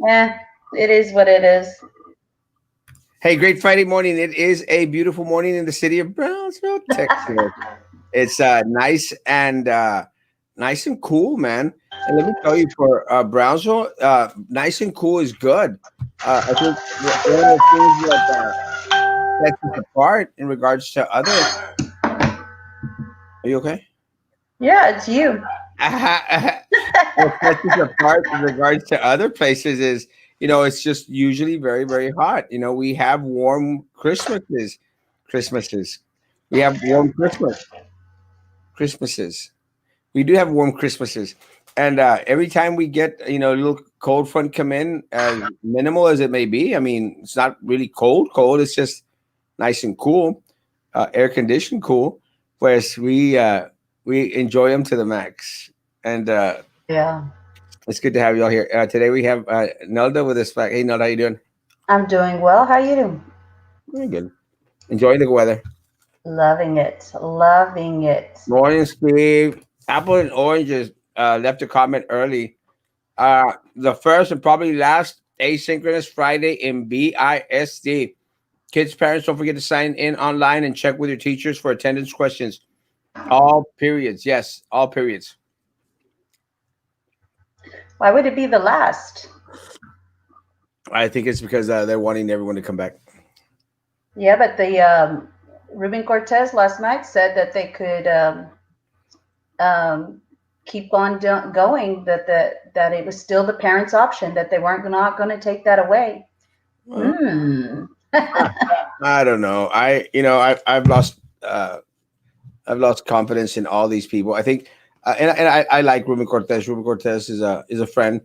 Yeah, it is what it is. Hey, great Friday morning. It is a beautiful morning in the city of Brownsville, Texas. It's nice and cool, man. And let me tell you, for Brownsville, nice and cool is good. I think one of the things that sets us apart in regards to other. Are you okay? Yeah, it's you. What sets us apart in regards to other places is, it's just usually very, very hot. We have warm Christmases. We have warm Christmases. We do have warm Christmases. And every time we get, a little cold front come in, as minimal as it may be, I mean, it's not really cold. It's just nice and cool, air conditioned cool. Whereas we enjoy them to the max. And Yeah, it's good to have you all here. Today we have Nelda with us back. Hey, Nelda, how you doing? I'm doing well. How you doing? Very good. Enjoying the weather. Loving it. Loving it. Morning, Steve. Apple and Oranges left a comment early. The first and probably last asynchronous Friday in BISD. Kids, parents, don't forget to sign in online and check with your teachers for attendance questions. All periods. Yes, all periods. Why would it be the last? I think it's because they're wanting everyone to come back. Yeah, but the Ruben Cortez last night said that they could um, keep on going. That it was still the parents' option. That they weren't not going to take that away. Well, Hmm. I don't know. I've lost confidence in all these people. I think, and I like Ruben Cortez. Ruben Cortez is a friend,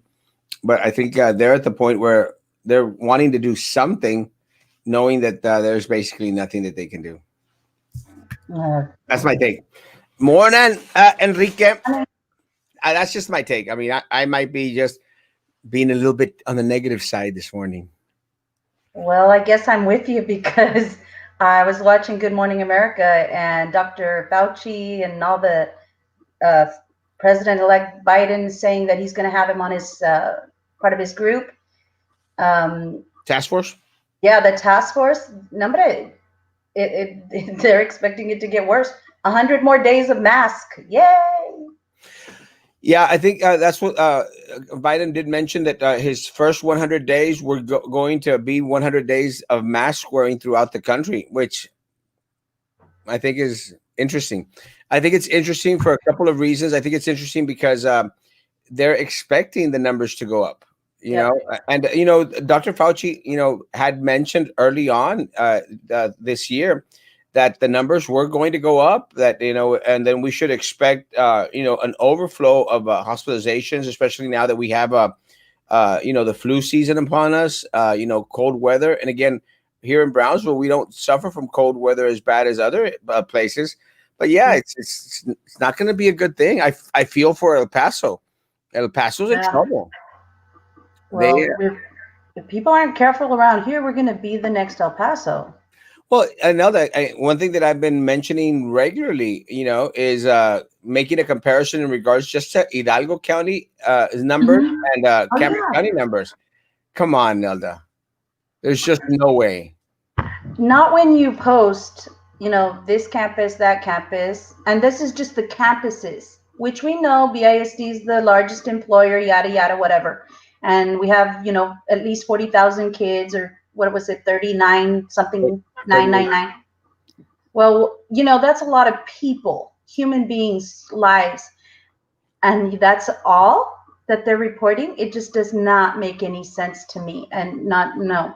but I think they're at the point where they're wanting to do something, knowing that there's basically nothing that they can do. Uh, That's my take. Morning, Enrique. That's just my take. I mean, I might be just being a little bit on the negative side this morning. Well, I guess I'm with you because I was watching Good Morning America and Dr. Fauci and all the uh, President-elect Biden saying that he's going to have him on his part of his group. Um, Task force. yeah, the task force. Number they're expecting it to get worse. 100 more days of mask. Yay! Yeah, I think that's what Biden did mention, that his first 100 days were going to be 100 days of mask wearing throughout the country, which I think is interesting. I think it's interesting for a couple of reasons. I think it's interesting because they're expecting the numbers to go up. Yep. And Dr. Fauci, had mentioned early on this year that the numbers were going to go up. That and then we should expect an overflow of hospitalizations, especially now that we have the flu season upon us. Cold weather, and again, here in Brownsville, we don't suffer from cold weather as bad as other places. But yeah, it's not going to be a good thing. I feel for El Paso. El Paso's in Yeah. trouble. They Well, if people aren't careful around here, we're going to be the next El Paso. Well, one thing that I've been mentioning regularly, is making a comparison in regards just to Hidalgo County numbers Mhm. and Oh Cameron yeah. County numbers. Come on, Nelda. There's just no way. Not when you post, this campus, that campus, and this is just the campuses, which we know BISD is the largest employer, yada, yada, whatever. And we have, at least 40,000 kids, or what was it, 39 something, 999. Well, that's a lot of people, human beings, lives. And that's all that they're reporting. It just does not make any sense to me. And not, no.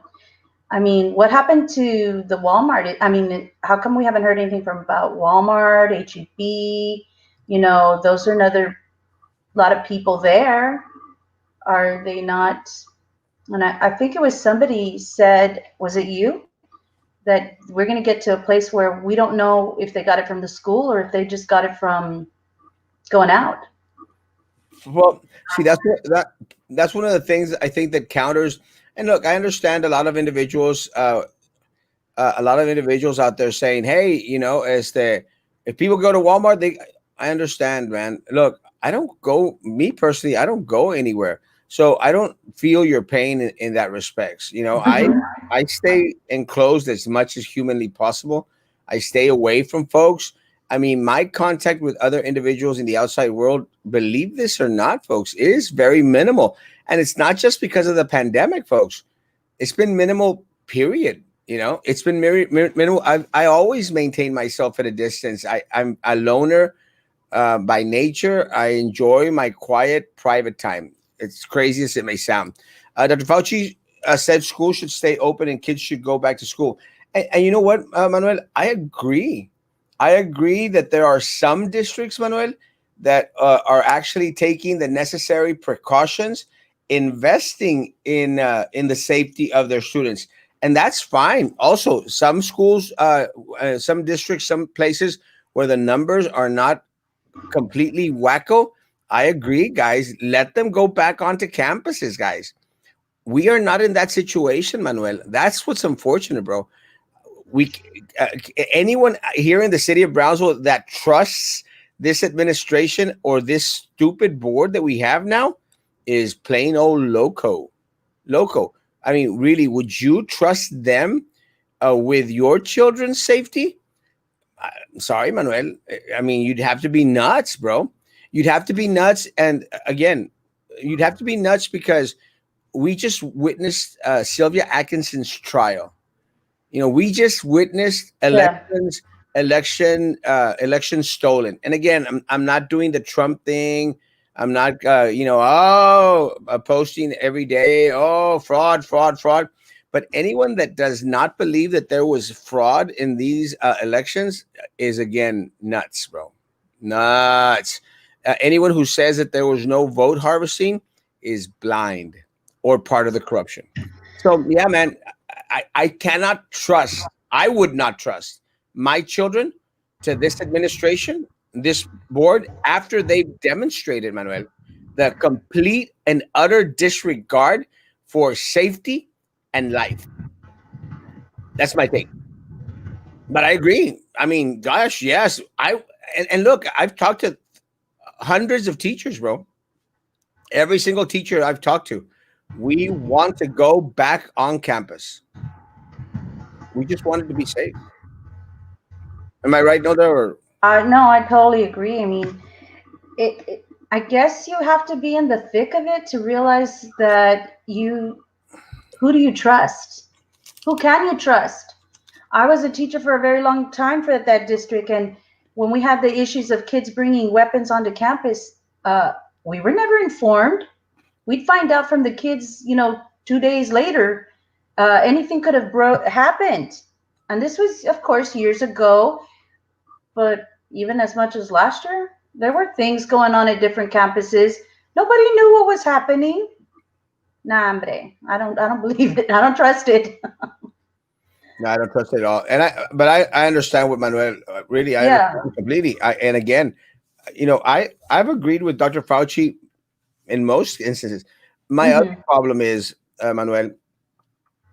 I mean, what happened to the Walmart? I mean, how come we haven't heard anything from about Walmart, HEB? Those are another lot of people there. Are they not? And I think it was somebody said, was it you? That we're going to get to a place where we don't know if they got it from the school or if they just got it from going out. Well, see, that's one of the things I think that counters. And look, I understand a lot of individuals out there saying, "Hey, if people go to Walmart, I understand, man. Look, I don't go. Me personally, I don't go anywhere. So I don't feel your pain in that respects. I stay enclosed as much as humanly possible. I stay away from folks. I mean, my contact with other individuals in the outside world, believe this or not, folks, is very minimal. And it's not just because of the pandemic, folks. It's been minimal, period. It's been minimal. I always maintain myself at a distance. I'm a loner by nature. I enjoy my quiet, private time. It's crazy as it may sound. Dr. Fauci said school should stay open and kids should go back to school. And you know what, Manuel? I agree. I agree that there are some districts, Manuel, that are actually taking the necessary precautions, investing in the safety of their students, and that's fine. Also, some schools, some districts, some places where the numbers are not completely wacko. I agree, guys. Let them go back onto campuses, guys. We are not in that situation, Manuel. That's what's unfortunate, bro. We uh, Anyone here in the city of Brownsville that trusts this administration or this stupid board that we have now is plain old loco. I mean, really, would you trust them with your children's safety? Sorry, Manuel. I mean, you'd have to be nuts, bro. You'd have to be nuts. And again, you'd have to be nuts because we just witnessed Sylvia Atkinson's trial. We just witnessed Yeah. election stolen. And again, I'm not doing the Trump thing. I'm not, posting every day, oh, fraud, fraud, fraud. But anyone that does not believe that there was fraud in these elections is, again, nuts, bro. Nuts. Anyone who says that there was no vote harvesting is blind or part of the corruption. So, yeah, man, I cannot trust, I would not trust my children to this administration, this board, after they've demonstrated, Manuel, the complete and utter disregard for safety and life. That's my take. But I agree. I mean, gosh, yes. And look, I've talked to hundreds of teachers, bro. Every single teacher I've talked to, we want to go back on campus. We just wanted to be safe. Am I right, Noda? Or No, I totally agree. I mean, I guess you have to be in the thick of it to realize that who do you trust? Who can you trust? I was a teacher for a very long time for that district, and when we had the issues of kids bringing weapons onto campus, we were never informed. We'd find out from the kids, 2 days later. Anything could have happened, and this was, of course, years ago. But even as much as last year, there were things going on at different campuses. Nobody knew what was happening. Nah, hombre, I don't believe it. I don't trust it. no, I don't trust it at all. But I understand what Manuel. Really, I Yeah. understand completely. And again, I've agreed with Dr. Fauci in most instances. My other Hmm. problem is, Manuel,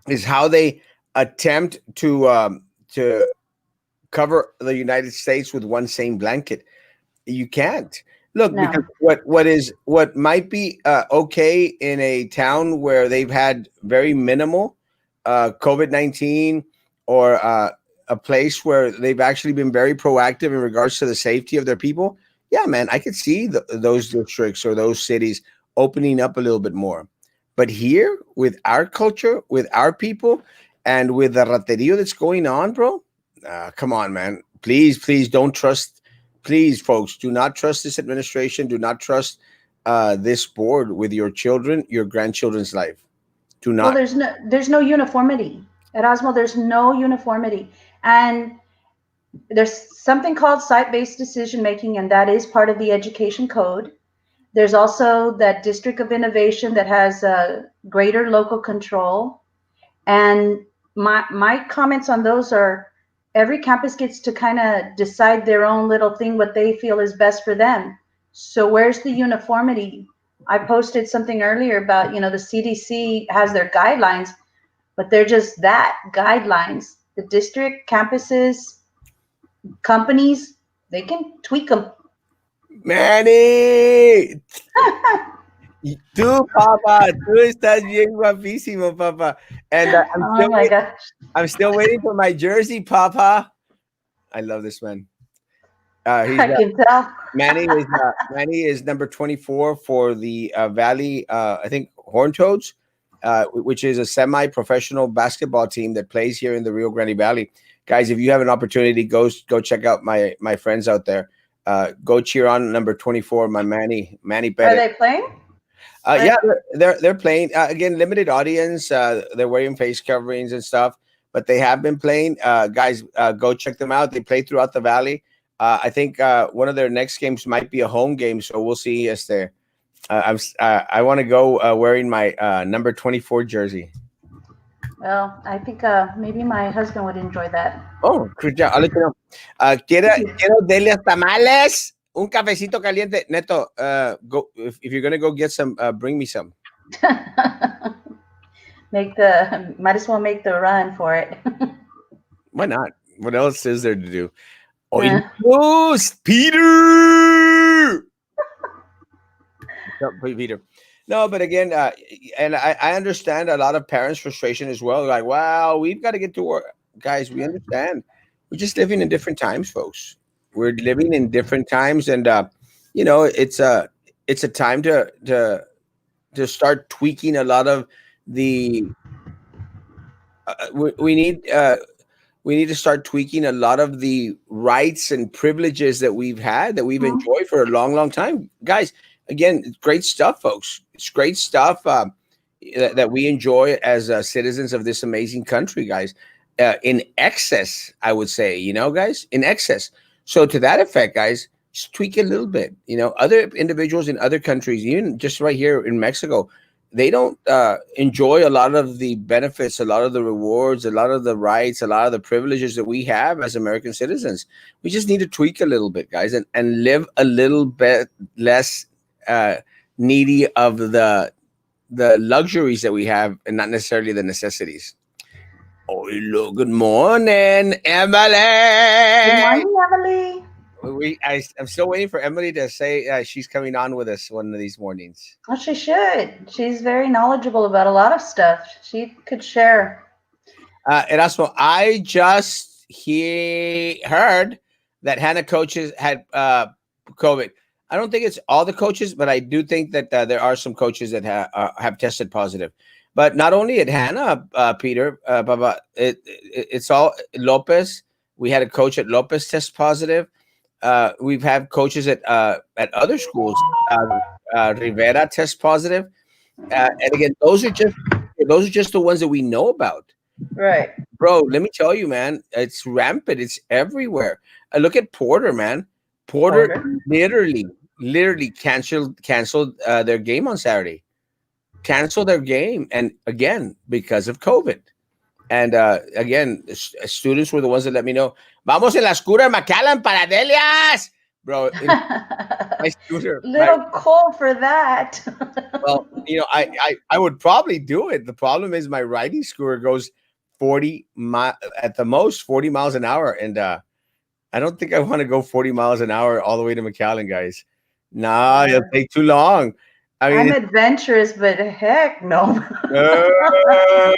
is how they attempt to cover the United States with one same blanket. You can't. Look, because No. what might be okay in a town where they've had very minimal COVID-19, or a place where they've actually been very proactive in regards to the safety of their people. Yeah, man, I could see those districts or those cities opening up a little bit more. But here, with our culture, with our people, and with the raterio that's going on, bro, come on, man. Please, please don't trust. Please, folks, do not trust this administration. Do not trust this board with your children, your grandchildren's life. Do Well, not. there's no uniformity. Erasmo, there's no uniformity. And there's something called site-based decision making, and that is part of the education code. There's also that district of innovation that has greater local control. And my comments on those are, every campus gets to kind of decide their own little thing, what they feel is best for them. So where's the uniformity? I posted something earlier about, the CDC has their guidelines, but they're just that, guidelines. The district, campuses, companies, they can tweak them. Manny, Y tú, papá, tú estás bien guapísimo, papá. And Oh my gosh. I'm still waiting for my jersey, papa. I love this man. He's I can tell. Manny is number 24 for the Valley, I think Horn Toads, which is a semi-professional basketball team that plays here in the Rio Grande Valley. Guys, if you have an opportunity, go check out my friends out there. Go cheer on number 24, my Manny Are Pettit. they playing? Yeah, Or, they're playing again, limited audience. They're wearing face coverings and stuff, but they have been playing. Guys, go check them out. They play throughout the valley. I think one of their next games might be a home game, so we'll see. As there, I want to go wearing my number 24 jersey. well, I think maybe my husband would enjoy that. Oh, good job. I'll let you know. Quiero dele tamales, un cafecito caliente. Neto, go if you're gonna go get some, bring me some. Might as well make the run for it. Why not? What else is there to do? Yeah. Oilos, Peter. No, Peter. No, but again, and I understand a lot of parents' frustration as well. Like, wow, we've got to get to work, guys. We understand. We're just living in different times, folks. We're living in different times, and it's a time to start tweaking a lot of the. We need we need to start tweaking a lot of the rights and privileges that we've had, that we've Mhm. enjoyed for a long, long time. Guys, again, it's great stuff, folks. It's great stuff that we enjoy as citizens of this amazing country, guys. In excess, I would say, guys, in excess. So to that effect, guys, just tweak it a little bit. Other individuals in other countries, even just right here in Mexico, they don't enjoy a lot of the benefits, a lot of the rewards, a lot of the rights, a lot of the privileges that we have as American citizens. We just need to tweak a little bit, guys, and live a little bit less needy of the luxuries that we have, and not necessarily the necessities. Oh, hello, good morning, Good Emily. morning, Emily. I'm still waiting for Emily to say she's coming on with us one of these mornings. Well, she should. She's very knowledgeable about a lot of stuff. She could share. Erasmo, I just heard that Hannah coaches had COVID. I don't think it's all the coaches, but I do think that there are some coaches that have tested positive. But not only at Hannah, Peter, but it's all Lopez. We had a coach at Lopez test positive. We've had coaches at other schools. Rivera test positive, and again, those are just the ones that we know about. Right. Bro, let me tell you, man, it's rampant. It's everywhere. Look at Porter, man. Porter Order. literally canceled their game on Saturday. Canceled their game, and again because of COVID. And again, students were the ones that let me know. Vamos en la scooter, McAllen, para Delias, bro. My scooter, Little cold for that. well, I would probably do it. The problem is my riding scooter goes at the most 40 miles an hour, and I don't think I want to go 40 miles an hour all the way to McAllen, guys. Nah, it'll take too long. I I'm mean, adventurous, but heck no.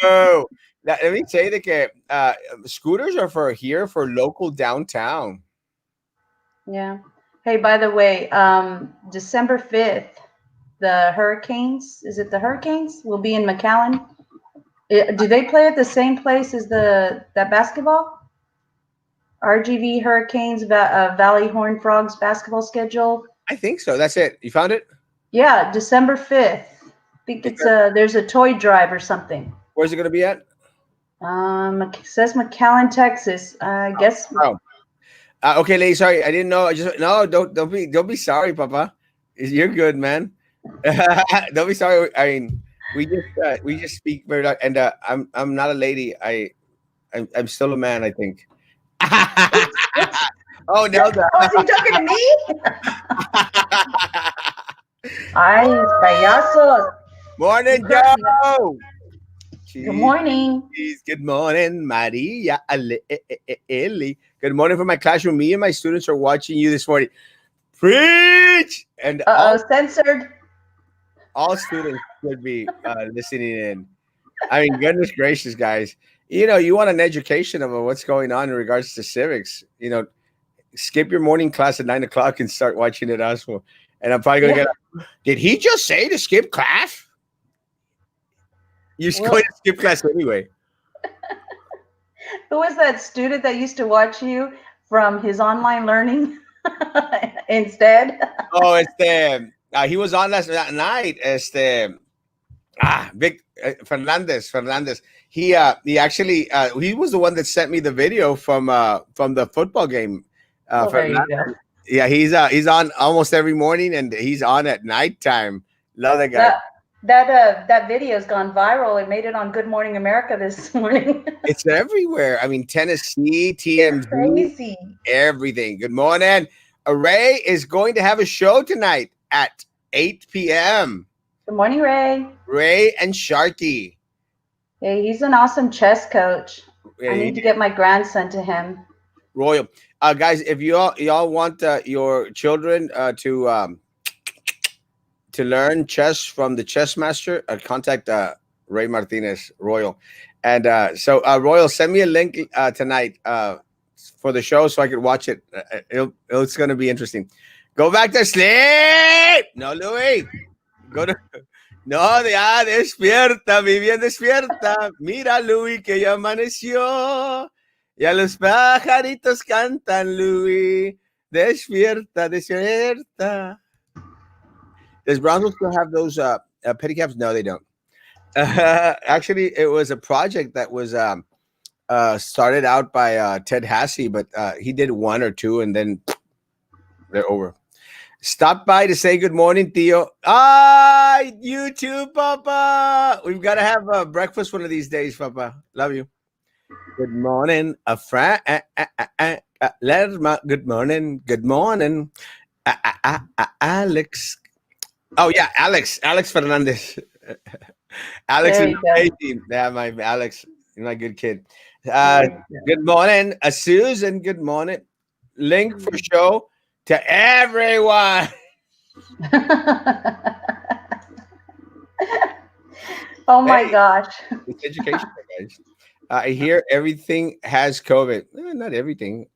no. Let me say that scooters are for local downtown. Yeah. Hey, by the way, December 5th, the Hurricanes, is it the Hurricanes? Will be in McAllen. Do they play at the same place as that basketball? RGV Hurricanes Valley Horn Frogs basketball schedule? I think so. That's it. You found it? Yeah, December 5th. I think there's a toy drive or something. Where's it going to be at? It says McAllen, Texas. I guess. Oh. Okay, lady. Sorry, I didn't know. Don't be sorry, Papa. You're good, man. Don't be sorry. I mean, we just speak very, and I'm not a lady. I'm still a man, I think. Oh no! Oh, is he talking to me? Ay, payasos. Morning, Joe. Good morning. Good morning, Maria. Ellie. Good morning from my classroom. Me and my students are watching you this morning. Preach! And Censored. All students should be listening in. I mean, goodness gracious, guys. You know, you want an education of what's going on in regards to civics. You know, skip your morning class at 9 o'clock and start watching Erasmo. And I'm probably going to Yeah. get, did he just say to skip class? You're going Well, to skip class anyway. who was that student that used to watch you from his online learning instead? Oh, he was on last night. Vic Fernandez. He actually he was the one that sent me the video from the football game. Well, there you Fernandez. go. Yeah, he's on almost every morning, and he's on at nighttime. Love that guy. That video's gone viral. It made it on Good Morning America this morning. It's everywhere. I mean, Tennessee, TMZ, Crazy. everything. Good morning. Ray is going to have a show tonight at 8 p.m. Good morning, Ray. Ray and Sharky. Hey, he's an awesome chess coach. Yeah, I need to get my grandson to him. Royal. Guys, if y'all want your children to learn chess from the chess master, contact Ray Martinez Royal. And so Royal, send me a link tonight for the show so I could watch it. It's going to be interesting. Go back to sleep. No, Louis. No, ya despierta, mi bien despierta. Mira, Louis, que ya amaneció. Ya los pajaritos cantan, Louis. Despierta, despierta. Does Brownsville still have those pedicabs? No, they don't. Actually, it was a project that was started out by Ted Hassey, but he did one or two, and then they're over. Stop by to say good morning, Theo. You too, Papa. We've got to have breakfast one of these days, Papa. Love you. Good morning, Lerma. Good morning. Good morning, Alex. Oh yeah, Alex Fernandez. Alex is amazing. Yeah, my Alex, you're my good kid. Good morning, Susan. Good morning. Link for show to everyone. Oh my gosh. It's education, guys. I hear everything has COVID. Not everything.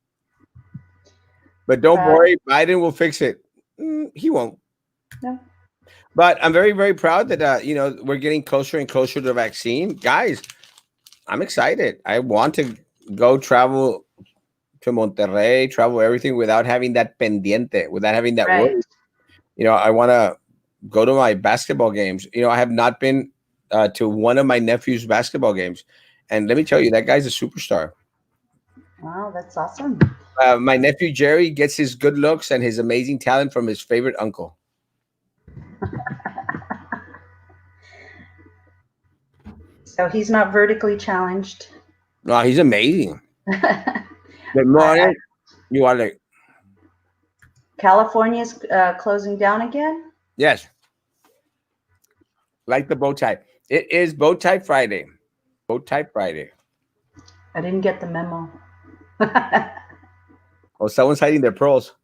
But don't worry, Biden will fix it. He won't. No. But I'm very, very proud that we're getting closer and closer to the vaccine. Guys, I'm excited. I want to go travel to Monterrey, travel everything without having that pendiente, without having that worry. I want to go to my basketball games. I have not been to one of my nephew's basketball games. And let me tell you, that guy's a superstar. Wow, that's awesome. My nephew, Jerry, gets his good looks and his amazing talent from his favorite uncle. So he's not vertically challenged. No, he's amazing. Good morning. You are like California's closing down again? Yes. Like the bow tie. It is bow tie Friday. Bow tie Friday. I didn't get the memo. Oh, someone's hiding their pearls.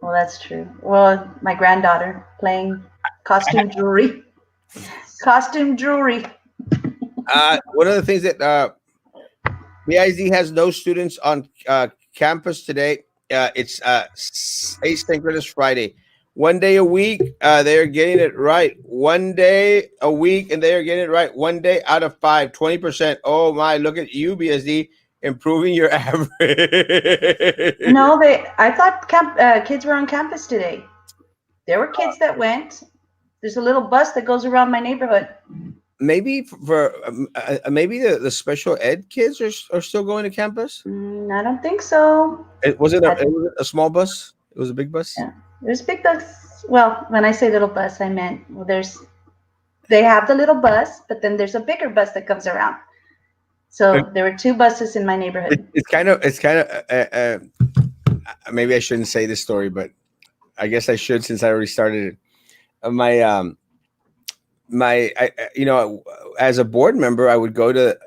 Well, that's true. Well, my granddaughter playing costume jewelry. Costume jewelry. One of the things that BISD has no students on campus today. It's asynchronous Friday. 1 day a week, they're getting it right. 1 day a week, and they are getting it right. 1 day out of 5, 20%. Oh my! Look at you, BSD, improving your average. No, I thought kids were on campus today. There were kids that went. There's a little bus that goes around my neighborhood. Maybe for maybe the special ed kids are still going to campus. I don't think so. It was it a small bus? It was a big bus. Yeah, there's big bus. Well, when I say little bus, I meant they have the little bus, but then there's a bigger bus that comes around. So there were 2 buses in my neighborhood. It's kind of maybe I shouldn't say this story, but I guess I should since I already started it. As a board member, I would go to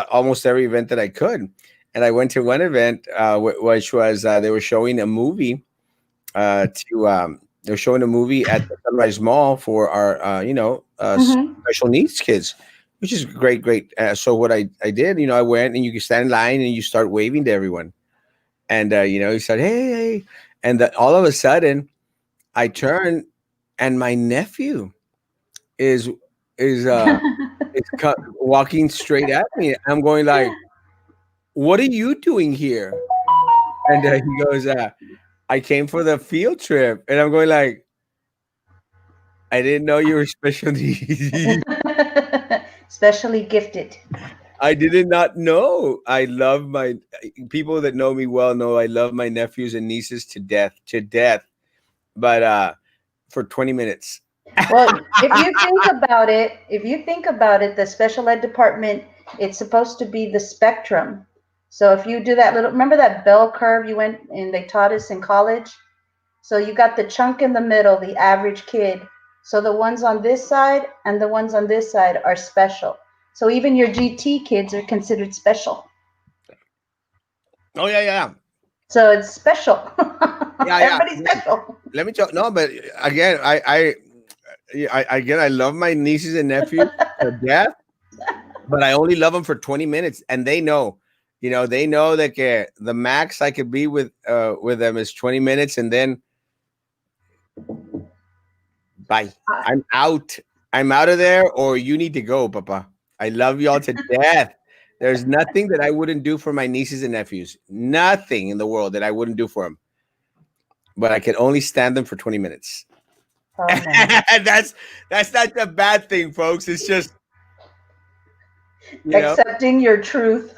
almost every event that I could, and I went to one event which was they were showing a movie to They're showing a movie at the Sunrise Mall for our, Hmm. special needs kids, which is great, great. So what I did, I went and you can stand in line and you start waving to everyone, and you said, "Hey, hey," and all of a sudden, I turn, and my nephew is is uh walking straight at me. I'm going like, "What are you doing here?" And he goes, "I came for the field trip," and I'm going like, "I didn't know you were special needs." Specially gifted. I did not know. I love my people that know me well know I love my nephews and nieces to death, to death. But for 20 minutes. Well, if you think about it, the special ed department, it's supposed to be the spectrum. So if you do that little, remember that bell curve you went and they taught us in college? So you got the chunk in the middle, the average kid. So the ones on this side and the ones on this side are special. So even your GT kids are considered special. Oh yeah, yeah, So it's special. yeah, yeah. Everybody's special. Let me tell. No, but again, I love my nieces and nephews to death, but I only love them for 20 minutes, and they know. They know that the max I could be with them is 20 minutes, and then bye. I'm out. I'm out of there, or you need to go, Papa. I love y'all to death. There's nothing that I wouldn't do for my nieces and nephews. Nothing in the world that I wouldn't do for them. But I can only stand them for 20 minutes. Oh man. That's not the bad thing, folks. It's just you know, Accepting your truth.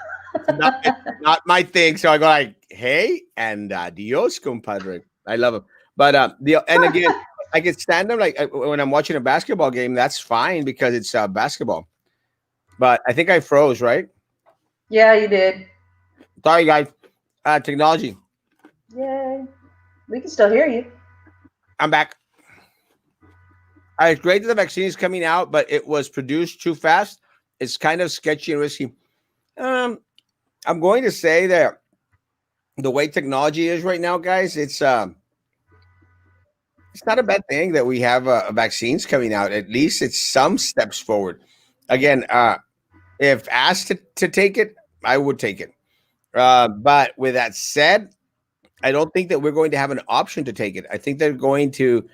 it's not my thing. So I go like, hey, and adios, compadre. I love them. But and again, I can stand them like when I'm watching a basketball game. That's fine because it's basketball. But I think I froze, right? Yeah, you did. Sorry, guys. Technology. Yay. We can still hear you. I'm back. It's great that the vaccine is coming out, but it was produced too fast. It's kind of sketchy and risky. Um, I'm going to say that the way technology is right now, guys, it's not a bad thing that we have vaccines coming out. At least it's some steps forward. Again, if asked to take it, I would take it. But with that said, I don't think that we're going to have an option to take it. I think they're going to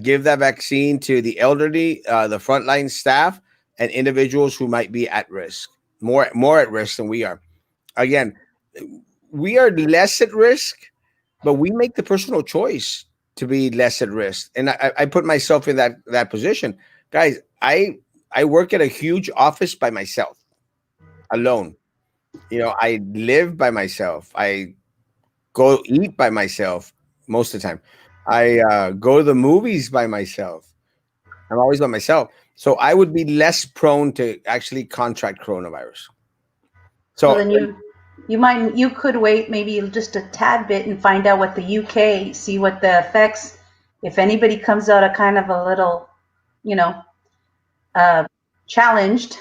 give that vaccine to the elderly, the frontline staff, and individuals who might be at risk, more at risk than we are. Again, we are less at risk, but we make the personal choice to be less at risk. And I put myself in that position, guys. I work at a huge office by myself, alone. I live by myself. I go eat by myself most of the time. I go to the movies by myself. I'm always by myself. So I would be less prone to actually contract coronavirus. Well, So then you could wait maybe just a tad bit and find out what the UK, see what the effects, if anybody comes out a kind of a little, you know, uh, challenged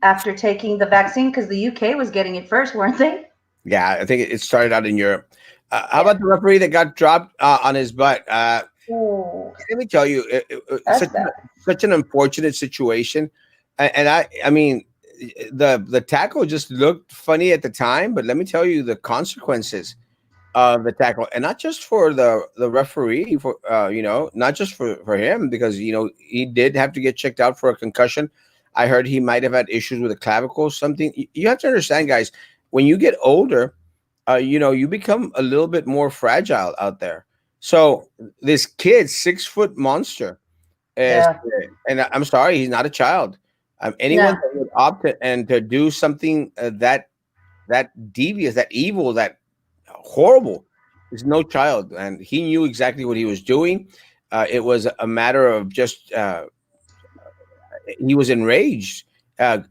after taking the vaccine, because the UK was getting it first, weren't they? yeah, I think it started out in Europe. How Yeah. about the referee that got dropped on his butt? Oh, Let me tell you, that's bad. such an unfortunate situation. And I mean, the tackle just looked funny at the time, but let me tell you the consequences of the tackle, and not just for the referee, for not just for him, because he did have to get checked out for a concussion. I heard he might have had issues with the clavicle, something. You have to understand, guys, when you get older, you become a little bit more fragile out there. So this kid, 6 foot monster, is, Yeah. and I'm sorry, he's not a child. Anyone No. that would opt and to do something that devious, that evil, that horrible, is no child, and he knew exactly what he was doing. It was a matter of just he was enraged.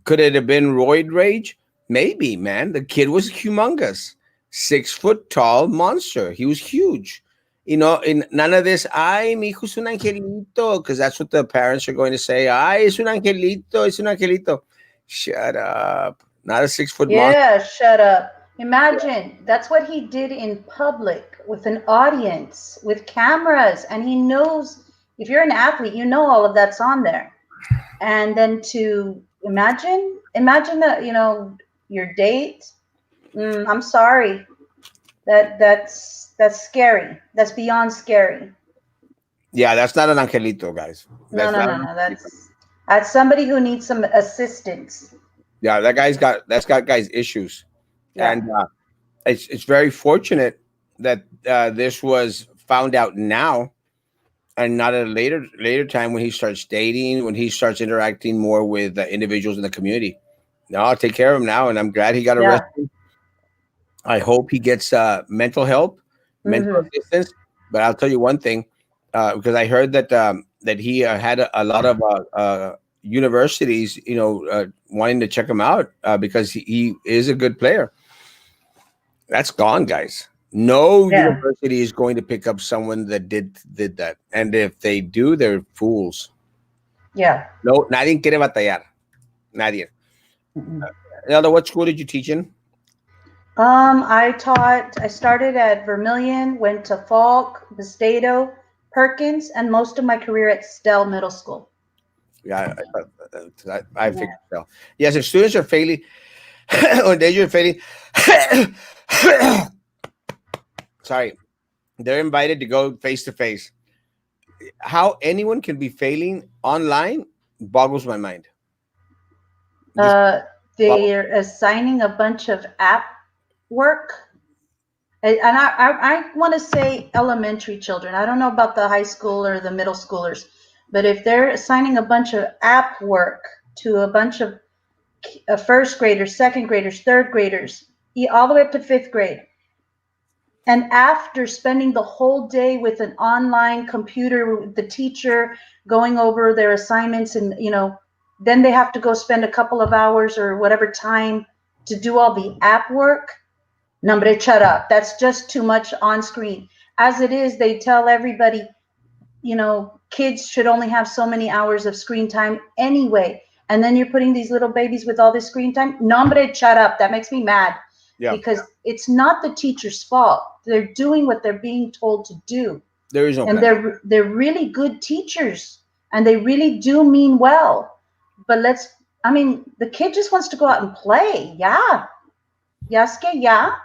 Could it have been roid rage? Maybe, man. The kid was humongous, 6 foot tall monster. He was huge. In none of this, ay, mi hijo es un angelito, because that's what the parents are going to say. Ay, es un angelito, es un angelito. Shut up. Not a 6 foot monster. Yeah, shut up. Imagine that's what he did in public with an audience, with cameras, and he knows if you're an athlete, you know all of that's on there. And then to imagine that, your date. I'm sorry. That's scary. That's beyond scary. Yeah, that's not an angelito, guys. No, That's no, not no, an no. angelito. That's somebody who needs some assistance. Yeah, that's got guys issues, Yeah. and it's very fortunate that this was found out now and not at a later time when he starts dating, when he starts interacting more with individuals in the community. No, I'll take care of him now, and I'm glad he got Yeah. arrested. I hope he gets mental help, mental Hmm. assistance. But I'll tell you one thing, because I heard that he had a lot of universities, wanting to check him out because he is a good player. That's gone, guys. No Yeah. university is going to pick up someone that did that, and if they do, they're fools. Yeah. No, nadie quiere batallar. Nadie. Mm-mm. Nelda, what school did you teach in? I started at Vermilion, went to Falk, Bustado, Perkins, and most of my career at Stell Middle School. Yeah, I Yeah. figured so. Yes, if students are failing or in danger of failing, sorry, they're invited to go face to face. How anyone can be failing online boggles my mind. Just Uh, boggles. they're assigning a bunch of app work. And I want to say elementary children. I don't know about the high school or the middle schoolers, but if they're assigning a bunch of app work to a bunch of first graders, second graders, third graders, all the way up to fifth grade, and after spending the whole day with an online computer with the teacher going over their assignments, and then they have to go spend a couple of hours or whatever time to do all the app work. Number, shut up. That's just too much on screen. As it is, they tell everybody, kids should only have so many hours of screen time anyway. And then you're putting these little babies with all this screen time. Nombre, shut up. That makes me mad Yeah, because it's not the teacher's fault. They're doing what they're being told to do. there is no And plan. they're really good teachers and they really do mean well. But the kid just wants to go out and play. Yeah. Yaske, yeah.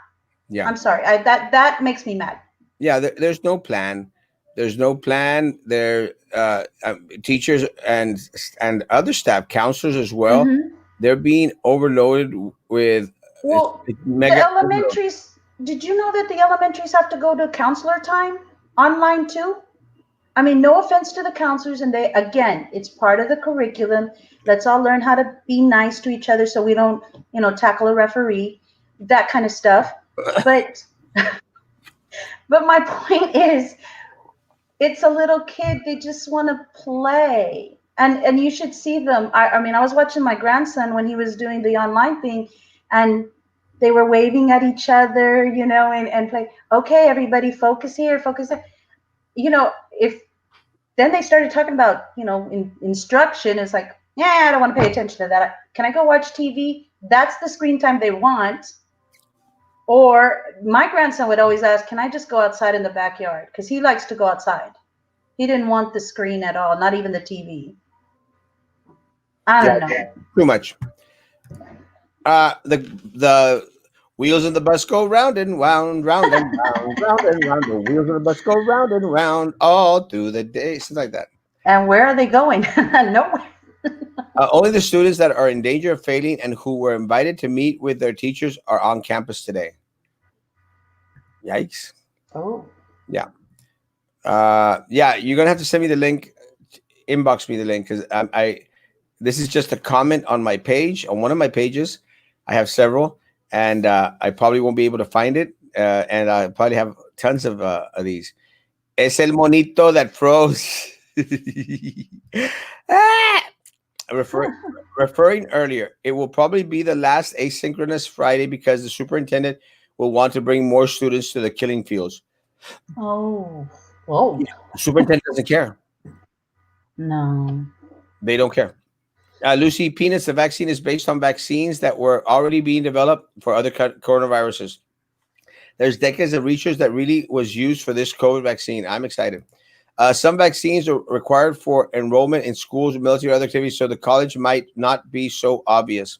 Yeah, I'm sorry. That makes me mad. yeah. There's no plan. There's no plan. There, teachers and other staff, counselors as well. Hmm. They're being overloaded with Well, the mega overload. elementaries, did you know that the elementaries have to go to counselor time online too? I mean, no offense to the counselors, and again, it's part of the curriculum. Let's all learn how to be nice to each other so we don't, tackle a referee, that kind of stuff. But my point is, it's a little kid. They just want to play. And you should see them. I mean, I was watching my grandson when he was doing the online thing, and they were waving at each other, and play. Okay, everybody, focus here, focus there. If then they started talking about, instruction. It's like, yeah, I don't want to pay attention to that. Can I go watch TV? That's the screen time they want. Or my grandson would always ask, can I just go outside in the backyard? Because he likes to go outside. He didn't want the screen at all, not even the TV. I Yeah, don't know. too much. The wheels of the bus go round and round, round and round, round and round. The wheels of the bus go round and round all through the day. Something like that. And where are they going? Nowhere. Only the students that are in danger of failing and who were invited to meet with their teachers are on campus today. Yikes. Oh. Yeah. Yeah, you're gonna have to send me the link, inbox me the link because I this is just a comment on my page, on one of my pages. I have several, and I probably won't be able to find it, and I probably have tons of these. Es el monito that froze. Ah! Refer, referring earlier, it will probably be the last asynchronous Friday because the superintendent will want to bring more students to the killing fields. Oh. Whoa. Yeah, the superintendent doesn't care. No. They don't care. Lucy Peanuts, the vaccine is based on vaccines that were already being developed for other coronaviruses. There's decades of research that really was used for this COVID vaccine. I'm excited. Some vaccines are required for enrollment in schools, military, or other activities, so the college might not be so obvious.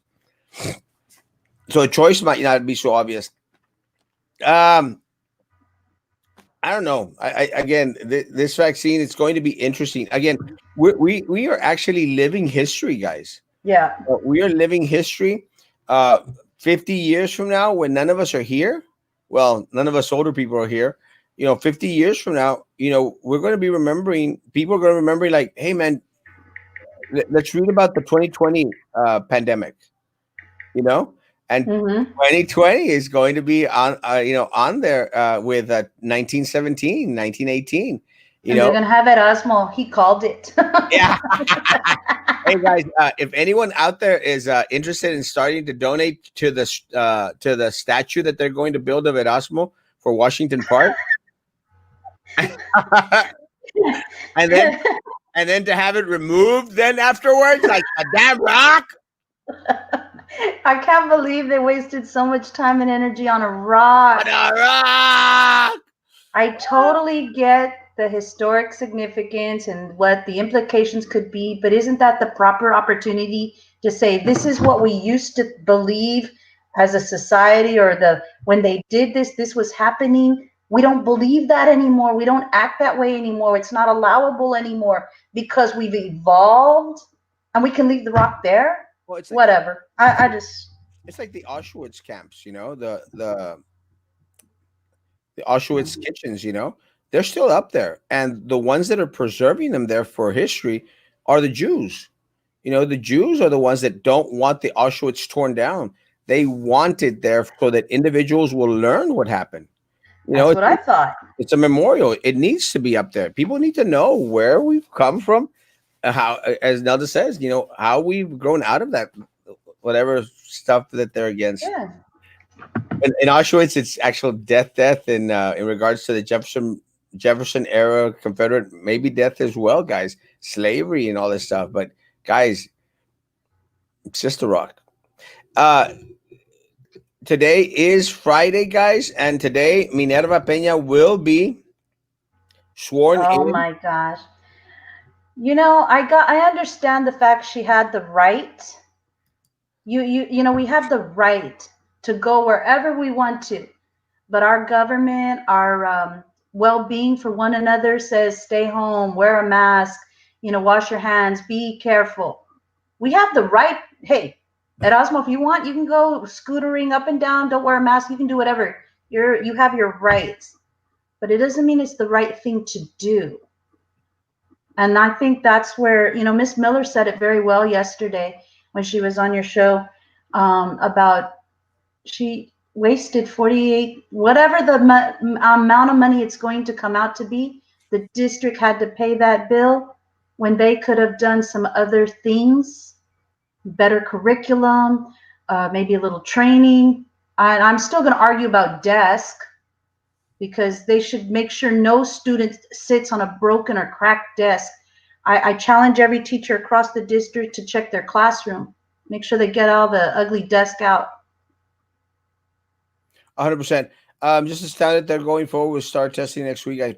So a choice might not be so obvious. Um, I don't know. Again, this vaccine, it's going to be interesting. Again, we are actually living history, guys. Yeah. We are living history. Uh, 50 years from now, when none of us are here, well, none of us older people are here. 50 years from now, we're going to be remembering. People are going to remember, like, hey, man, let's read about the 2020 pandemic. And Hmm. 2020 is going to be on there with 1917, 1918. And they're gonna have Erasmo. He called it. Yeah. Hey guys, if anyone out there is interested in starting to donate to the statue that they're going to build of Erasmo for Washington Park, and then to have it removed then afterwards, like a damn rock. I can't believe they wasted so much time and energy on a rock. On a rock. I totally get the historic significance and what the implications could be, but isn't that the proper opportunity to say this is what we used to believe as a society, or the when they did this, this was happening. We don't believe that anymore. We don't act that way anymore. It's not allowable anymore because we've evolved and we can leave the rock there. Well, it's like Whatever. I just it's like the Auschwitz camps, the Auschwitz kitchens, they're still up there. And the ones that are preserving them there for history are the Jews. The Jews are the ones that don't want the Auschwitz torn down. They want it there so that individuals will learn what happened. That's what I thought. It's a memorial. It needs to be up there. People need to know where we've come from, how, as Nelda says, how we've grown out of that, whatever stuff that they're against. Yeah. In Auschwitz, it's actual death, in regards to the Jefferson era Confederate, maybe death as well, guys, slavery and all this stuff. But guys, it's just a rock. Today is Friday, guys, and today Minerva Peña will be sworn Oh in. my gosh. I understand the fact she had the right. We have the right to go wherever we want to, but our government, our well-being for one another says stay home, wear a mask, wash your hands, be careful. We have the right. Hey, Erasmo, if you want, you can go scootering up and down. Don't wear a mask. You can do whatever. You have your rights, but it doesn't mean it's the right thing to do. And I think that's where, Miss Miller said it very well yesterday when she was on your show, about she wasted 48, whatever the amount of money it's going to come out to be. The district had to pay that bill when they could have done some other things, better curriculum, maybe a little training. And I'm still going to argue about desk, because they should make sure no student sits on a broken or cracked desk. I challenge every teacher across the district to check their classroom, make sure they get all the ugly desk out. 100%. Just astounded they're going forward with start testing next week. I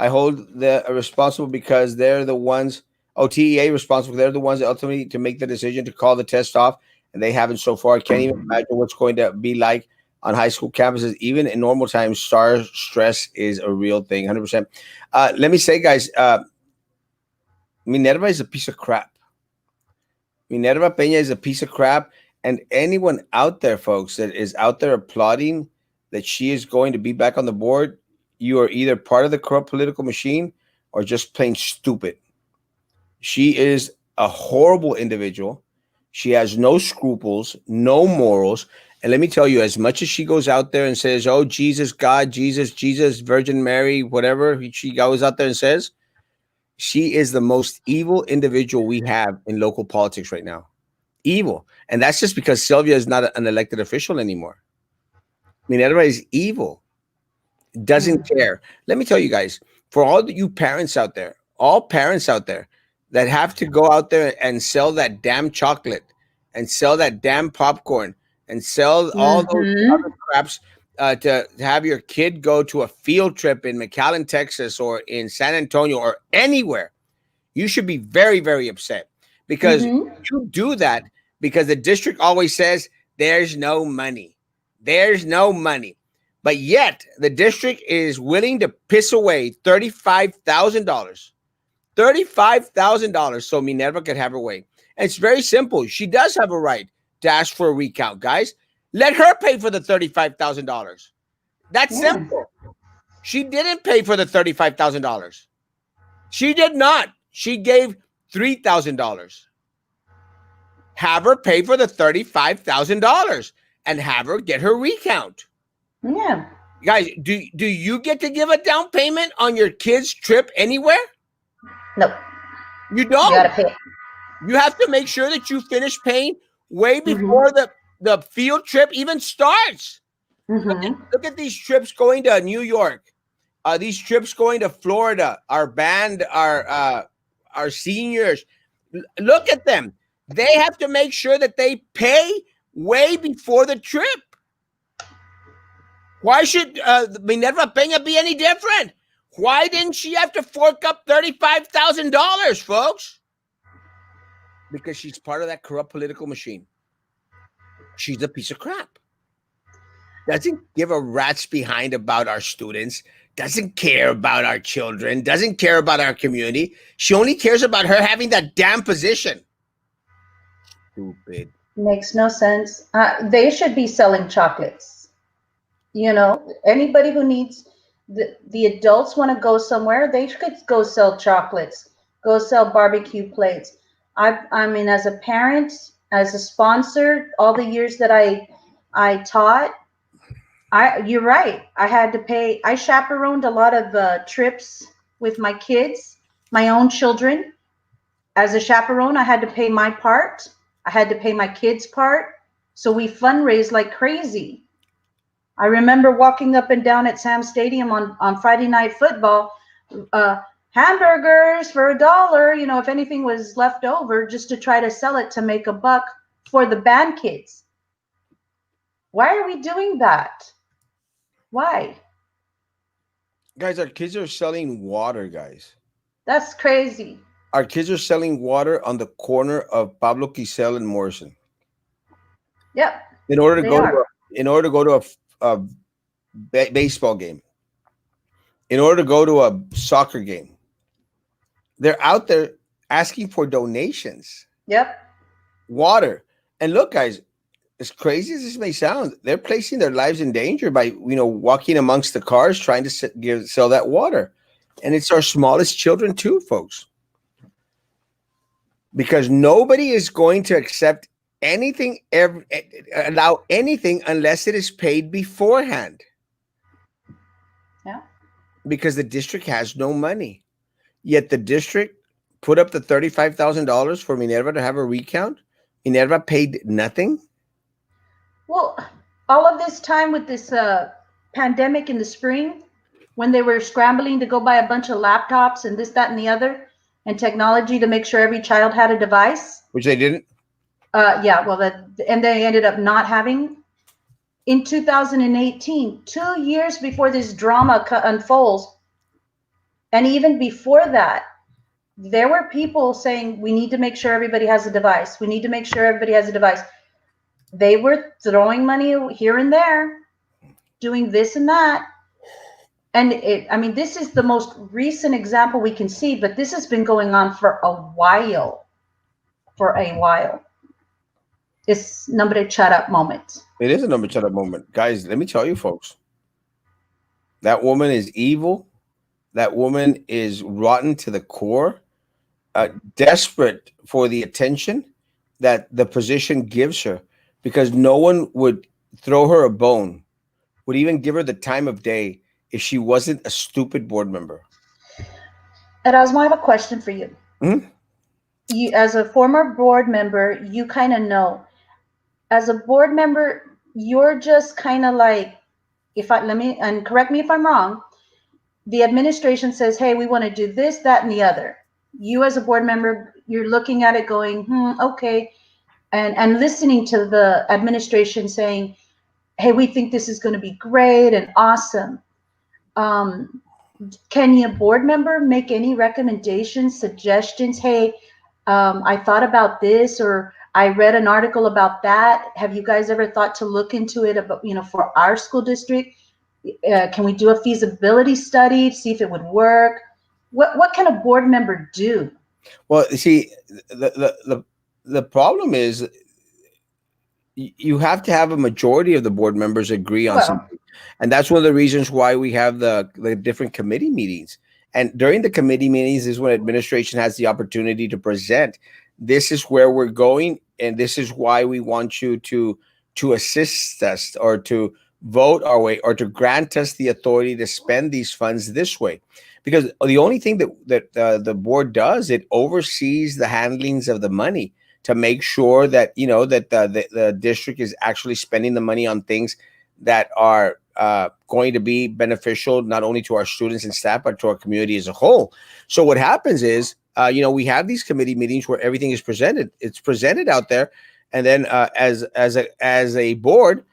hold the responsible because they're the ones. TEA responsible. They're the ones that ultimately to make the decision to call the test off, and they haven't so far. I can't even imagine what's going to be like on high school campuses. Even in normal times, star stress is a real thing. 100%. Let me say, guys, Minerva is a piece of crap. Minerva Peña is a piece of crap. And anyone out there, folks, that is out there applauding that she is going to be back on the board, you are either part of the corrupt political machine or just plain stupid. She is a horrible individual. She has no scruples, no morals. And let me tell you, as much as she goes out there and says, oh, Jesus, God, Jesus, Virgin Mary, whatever she goes out there and says, she is the most evil individual we have in local politics right now. Evil. And that's just because Sylvia is not an elected official anymore. Minerva is evil. Doesn't care. Let me tell you guys, for all you parents out there, all parents out there, that have to go out there and sell that damn chocolate and sell that damn popcorn and sell all those Mm-hmm. other craps to have your kid go to a field trip in McAllen, Texas, or in San Antonio or anywhere, you should be very, very upset because Mm-hmm. you do that because the district always says there's no money. There's no money. But yet the district is willing to piss away $35,000. $35,000 so Minerva could have her way. And it's very simple. She does have a right to ask for a recount, guys. Let her pay for the $35,000. That's Yeah. simple. She didn't pay for the $35,000. She did not. She gave $3,000. Have her pay for the $35,000 and have her get her recount. Yeah. Guys, do you get to give a down payment on your kid's trip anywhere? No. You You gotta don't. pay. You have to make sure that you finish paying way Mm-hmm. before the field trip even starts. Mm-hmm. Look at these trips going to New York. These trips going to Florida. Our band, our seniors. Look at them. They have to make sure that they pay way before the trip. Why should Minerva Peña be any different? Why didn't she have to fork up $35,000, folks? Because she's part of that corrupt political machine. She's a piece of crap. Doesn't give a rat's behind about our students, doesn't care about our children, doesn't care about our community. She only cares about her having that damn position. Stupid. Makes no sense. They should be selling chocolates. You know, anybody who needs the adults want to go somewhere, they could go sell chocolates, go sell barbecue plates. I mean, as a parent, as a sponsor, all the years that I taught, you're right. I had to pay. I chaperoned a lot of trips with my kids, my own children. As a chaperone, I had to pay my part. I had to pay my kids' part. So we fundraised like crazy. I remember walking up and down at Sam Stadium on Friday night football, uh, hamburgers for $1, you know, if anything was left over, just to try to sell it to make a buck for the band kids. Why are we doing that? Why? Guys, our kids are selling water, guys. That's crazy. Our kids are selling water on the corner of Pablo Quisel and Morrison. Yep, In order to they go to are. a baseball game, in order to go to a soccer game, they're out there asking for donations, Yep. water. And look, guys, as crazy as this may sound, they're placing their lives in danger by walking amongst the cars trying to sell that water, and it's our smallest children too, folks. Because nobody is going to accept anything, allow anything unless it is paid beforehand. Yeah. Because the district has no money. Yet the district put up the $35,000 for Minerva to have a recount. Minerva paid nothing. Well, all of this time with this pandemic in the spring, when they were scrambling to go buy a bunch of laptops and this, that, and the other, and technology to make sure every child had a device. Which they didn't. Yeah, well, and they ended up not having. In 2018, 2 years before this drama unfolds, and even before that, there were people saying, we need to make sure everybody has a device. We need to make sure everybody has a device. They were throwing money here and there, doing this and that. And I mean, this is the most recent example we can see, but this has been going on for a while. For a while. It's number shut up moment. It is a number shut up moment. Guys, let me tell you, folks, that woman is evil. That woman is rotten to the core, desperate for the attention that the position gives her, because no one would throw her a bone, would even give her the time of day if she wasn't a stupid board member. Erasmo, I have a question for you. Mhm. You, as a former board member, you kind of know. As a board member, you're just kind of like, if I let me and correct me if I'm wrong. The administration says, "Hey, we want to do this, that, and the other." You as a board member, you're looking at it going, okay, and listening to the administration saying, hey, we think this is going to be great and awesome. Um, can a board member make any recommendations, suggestions? Hey, I thought about this, or I read an article about that. Have you guys ever thought to look into it about, for our school district? Can we do a feasibility study to see if it would work? What can a board member do? Well, see, the problem is you have to have a majority of the board members agree on Well, something, and that's one of the reasons why we have the different committee meetings. And during the committee meetings is when administration has the opportunity to present, this is where we're going, and this is why we want you to assist us, or to vote our way, or to grant us the authority to spend these funds this way. Because the only thing that the board does, it oversees the handlings of the money, to make sure that that the district is actually spending the money on things that are going to be beneficial not only to our students and staff, but to our community as a whole. So what happens is, we have these committee meetings where everything is presented. It's presented out there, and then as a board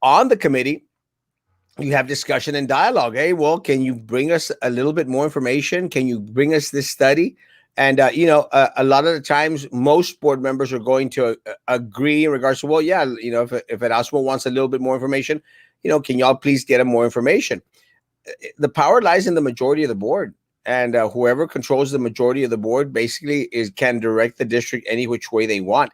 on the committee, you have discussion and dialogue. Hey, well, can you bring us a little bit more information? Can you bring us this study? And a lot of the times, most board members are going to agree in regards to, well, yeah, if Erasmo wants a little bit more information, can y'all please get him more information? The power lies in the majority of the board, and whoever controls the majority of the board basically can direct the district any which way they want.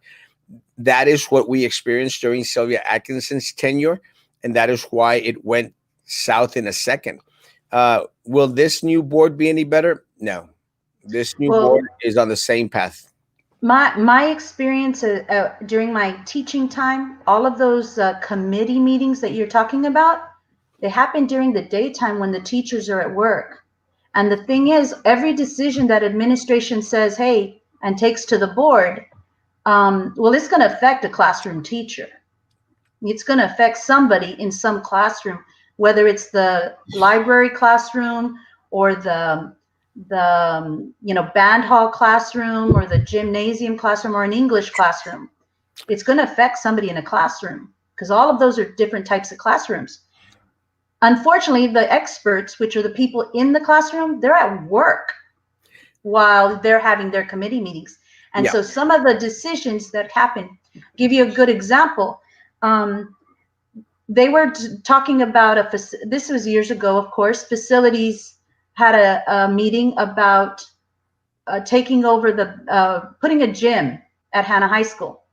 That is what we experienced during Sylvia Atkinson's tenure, and that is why it went south in a second. Will this new board be any better? No. This new well, board is on the same path. my experience during my teaching time, all of those committee meetings that you're talking about, they happen during the daytime when the teachers are at work. And the thing is, every decision that administration says, hey, and takes to the board, well, it's going to affect a classroom teacher. It's going to affect somebody in some classroom, whether it's the library classroom or the band hall classroom or the gymnasium classroom or an English classroom. It's going to affect somebody in a classroom, because all of those are different types of classrooms. Unfortunately, the experts, which are the people in the classroom, they're at work while they're having their committee meetings. And so some of the decisions that happen, give you a good example. They were talking about this was years ago, of course. Facilities had a meeting about taking over putting a gym at Hannah High School.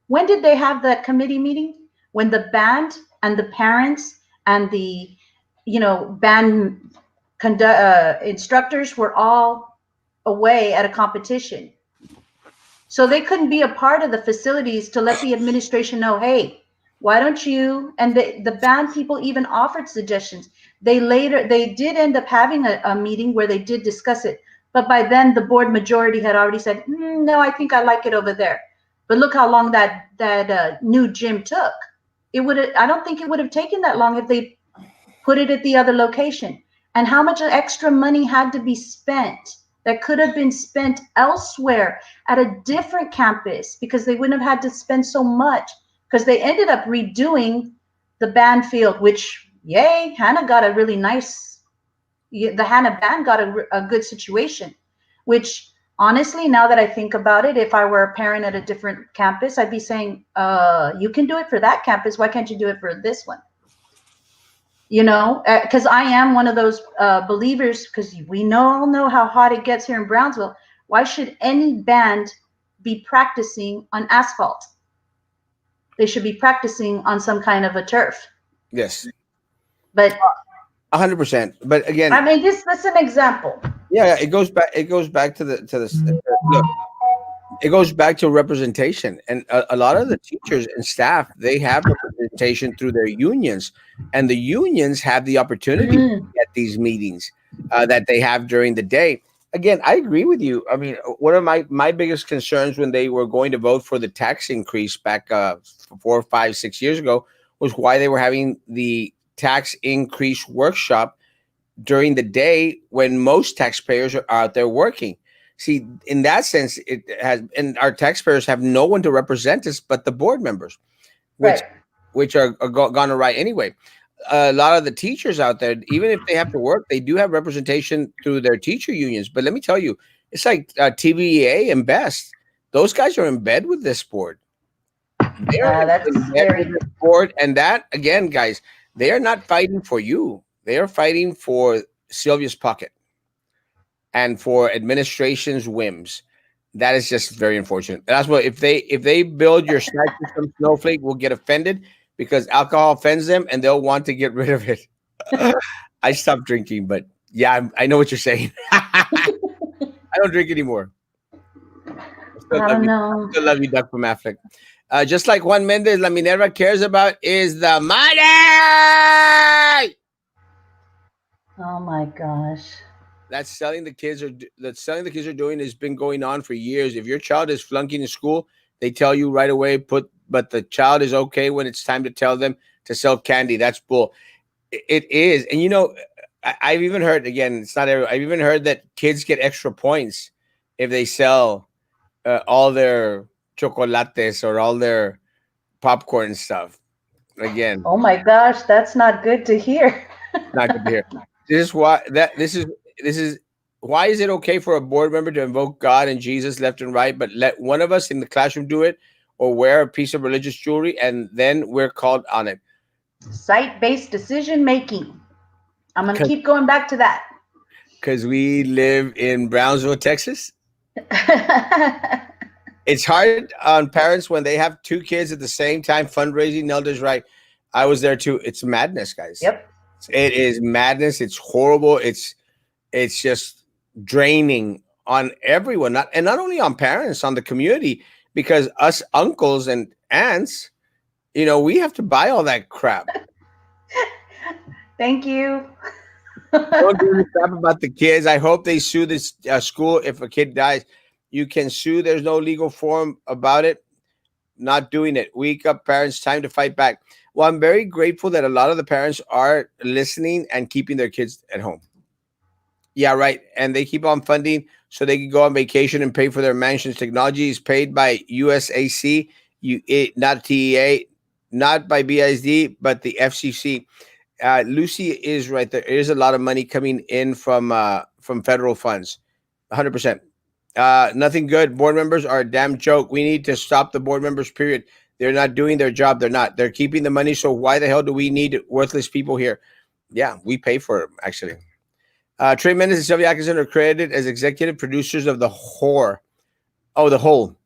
When did they have that committee meeting? When the band and the parents and the band instructors were all away at a competition. So they couldn't be a part of the facilities to let the administration know, hey, why don't you? And the band people even offered suggestions. They did end up having a meeting where they did discuss it. But by then the board majority had already said, no, I think I like it over there. But look how long that new gym took. I don't think it would have taken that long if they put it at the other location. And how much extra money had to be spent that could have been spent elsewhere at a different campus, because they wouldn't have had to spend so much, because they ended up redoing the band field, which, yay, Hannah got a really nice, the Hannah band got a good situation, which honestly, now that I think about it, if I were a parent at a different campus, I'd be saying, you can do it for that campus. Why can't you do it for this one? Because I am one of those believers, because we all know how hot it gets here in Brownsville. Why should any band be practicing on asphalt? They should be practicing on some kind of a turf. Yes. But 100%. But again, I mean, that's an example. Yeah, it goes back. It goes back to look. It goes back to representation, and a lot of the teachers and staff, they have representation through their unions, and the unions have the opportunity at these meetings that they have during the day. Again, I agree with you. I mean, one of my biggest concerns when they were going to vote for the tax increase back 4, 5, 6 years ago was why they were having the tax increase workshop during the day when most taxpayers are out there working. See, in that sense, it has, and our taxpayers have no one to represent us but the board members, which Right. are gone awry anyway. A lot of the teachers out there, even if they have to work, they do have representation through their teacher unions. But let me tell you, it's like TVA and Best. Those guys are in bed with this board. They're That's in bed with scary. this board, and that again, guys, they are not fighting for you. They are fighting for Sylvia's pocket and for administration's whims. That is just very unfortunate. That's what if they build your snack system, Snowflake will get offended because alcohol offends them, and they'll want to get rid of it. I stopped drinking, but yeah, I know what you're saying. I don't drink anymore. I don't know. Still love you, Duck from Affleck. Just like Juan Mendez, La Minerva cares about is the money. Oh my gosh. That's selling the kids are doing has been going on for years. If your child is flunking in school, they tell you right away. But the child is okay when it's time to tell them to sell candy. That's bull. It is, and I've even heard again. It's not every. I've even heard that kids get extra points if they sell all their chocolates or all their popcorn and stuff. Again, Oh my gosh, that's not good to hear. not good to hear. This is why that this is why is it okay for a board member to invoke God and Jesus left and right, but let one of us in the classroom do it or wear a piece of religious jewelry and then we're called on it? Site-based decision making. I'm going to keep going back to that. Because we live in Brownsville, Texas. It's hard on parents when they have two kids at the same time fundraising. Nelda's right. I was there too. It's madness, guys. Yep. It is madness. It's horrible. It's just draining on everyone, not only on parents, on the community, because us uncles and aunts, we have to buy all that crap. Thank you. Don't do this crap about the kids. I hope they sue this school if a kid dies. You can sue. There's no legal form about it. Not doing it. Wake up, parents. Time to fight back. Well, I'm very grateful that a lot of the parents are listening and keeping their kids at home. Yeah, right. And they keep on funding so they can go on vacation and pay for their mansions. Technology is paid by USAC, not TEA, not by BISD, but the FCC. Lucy is right. There is a lot of money coming in from federal funds. 100%. Nothing good. Board members are a damn joke. We need to stop the board members, period. They're not doing their job. They're not. They're keeping the money. So why the hell do we need worthless people here? Yeah, we pay for it, actually. Trey Mendes and Sylvia Atkinson are credited as executive producers of The Whore. Oh, The Hole.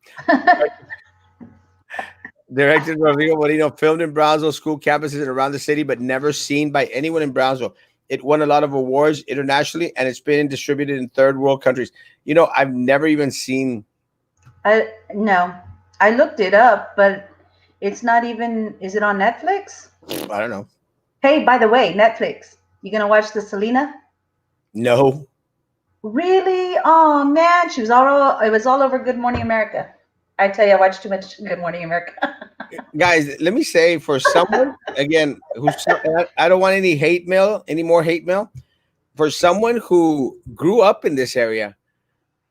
Directed Rodrigo Moreno, filmed in Brownsville school campuses and around the city, but never seen by anyone in Brownsville. It won a lot of awards internationally, and it's been distributed in third world countries. I've never even seen. No, I looked it up, but it's not even. Is it on Netflix? I don't know. Hey, by the way, Netflix. You gonna watch the Selena? No. Really? Oh man, she was all. It was all over Good Morning America. I tell you, I watched too much Good Morning America. Guys, let me say for someone again I don't want any more hate mail. For someone who grew up in this area,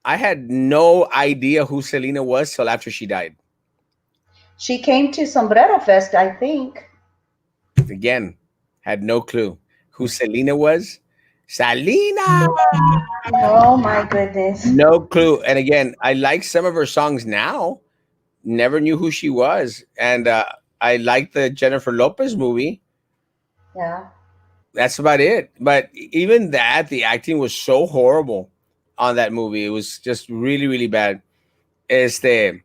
I had no idea who Selena was till after she died. She came to Sombrero Fest, I think. Again, had no clue who Selena was. Selena! Oh my goodness. No clue. And again, I like some of her songs now. Never knew who she was. And I like the Jennifer Lopez movie. Yeah. That's about it. But even that, the acting was so horrible on that movie. It was just really, really bad. The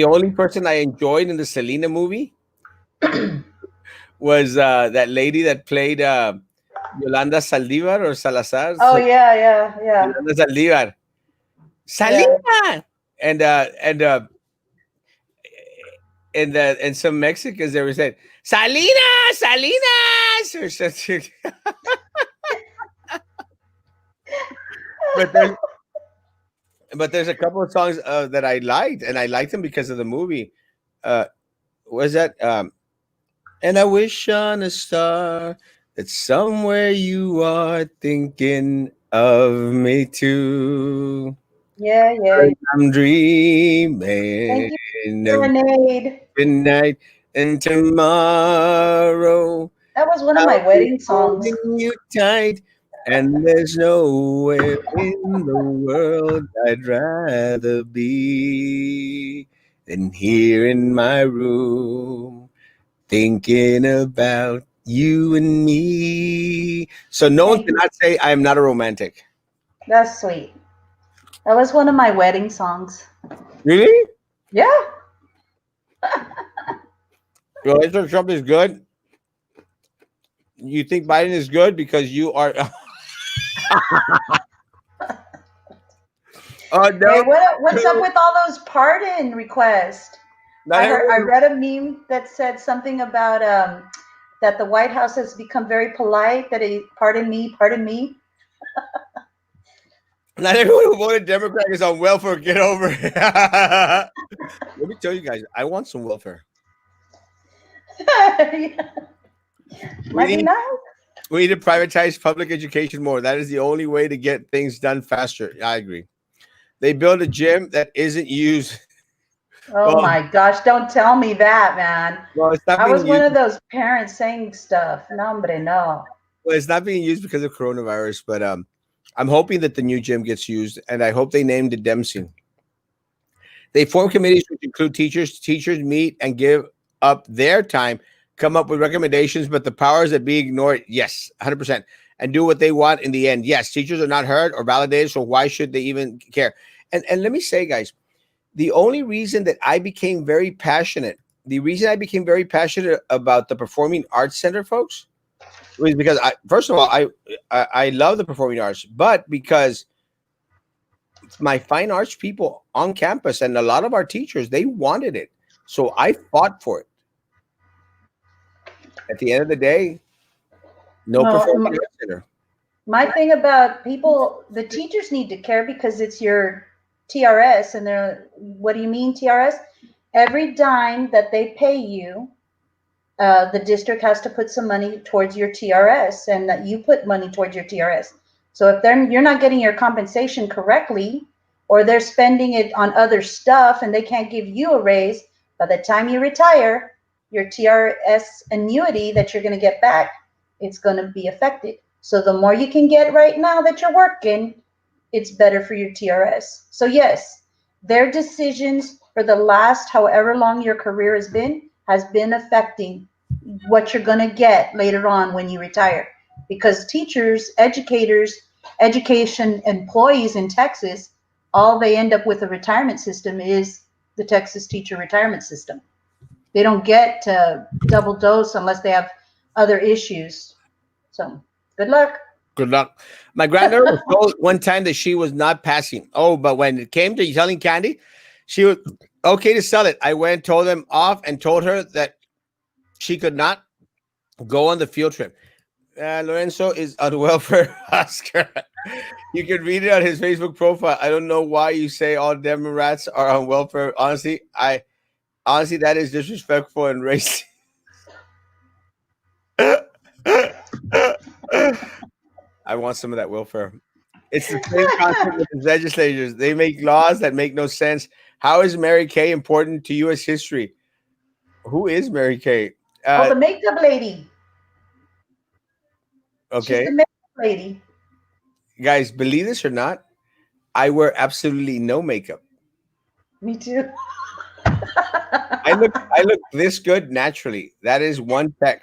only person I enjoyed in the Selena movie was that lady that played Yolanda Saldivar or Salazar. Oh yeah. Yolanda Saldivar. Selena! Yeah. And some Mexicans they were saying Salinas or something. but there's a couple of songs that I liked, and I liked them because of the movie. Was that and I wish on a star that somewhere you are thinking of me too. Yeah, yeah. 'Cause I'm Thank dreaming you, of Serenade. tonight and tomorrow. That was one of I'll my be wedding songs. holding you tight, and there's nowhere in the world I'd rather be than here in my room, thinking about you and me. So no one Thank you. cannot say I am not a romantic. That's sweet. That was one of my wedding songs. Really? Yeah. Donald Trump is good. You think Biden is good because you are? Oh Hey, no, what's up with all those pardon requests? not I everyone. read a meme that said something about that the White House has become very polite. That it pardon me, pardon me. Not everyone who voted Democrat is on welfare. Get over it. Let me tell you guys, I want some welfare. We Might be need nice. we need to privatize public education more. That is the only way to get things done faster. I agree. They build a gym that isn't used. Oh Well, my gosh, don't tell me that, man. well, it's not I being was one used. of those parents saying stuff. No, hombre, no. Well, it's not being used because of coronavirus. But I'm hoping that the new gym gets used, and I hope they named it Dempsey. They form committees which include teachers. Teachers meet and give up their time, come up with recommendations, but the powers that be ignored. Yes, 100%, and do what they want in the end. Yes, teachers are not heard or validated, so why should they even care? And let me say, guys, the only reason that I became very passionate, the reason I became very passionate about the Performing Arts Center, folks, was because first of all, I love the performing arts, but because my fine arts people on campus and a lot of our teachers, they wanted it. So I fought for it. At the end of the day, no No, performing arts center. my thing about people, the teachers need to care because it's your TRS, and they're, what do you mean TRS? Every dime that they pay you, the district has to put some money towards your TRS, and that you put money towards your TRS. So if you're not getting your compensation correctly, or they're spending it on other stuff and they can't give you a raise, by the time you retire, your TRS annuity that you're going to get back, it's going to be affected. So the more you can get right now that you're working, it's better for your TRS. So yes, their decisions for the last however long your career has been affecting what you're going to get later on when you retire. Because teachers, educators, education employees in Texas, all they end up with a retirement system is the Texas teacher retirement system. They don't get to double dose unless they have other issues. So good luck. Good luck. My granddaughter was told one time that she was not passing. Oh, but when it came to selling candy, she was okay to sell it. I went, told them off, and told her that she could not go on the field trip. Lorenzo is on welfare, Oscar. You can read it on his Facebook profile. I don't know why you say all Democrats are on welfare. Honestly, that is disrespectful and racist. I want some of that welfare. It's the same concept with the legislators. They make laws that make no sense. How is Mary Kay important to U.S. history? Who is Mary Kay? Oh, the makeup lady. She's Okay, the makeup lady. guys, believe this or not, I wear absolutely no makeup. Me too. I look this good naturally. That is one tech.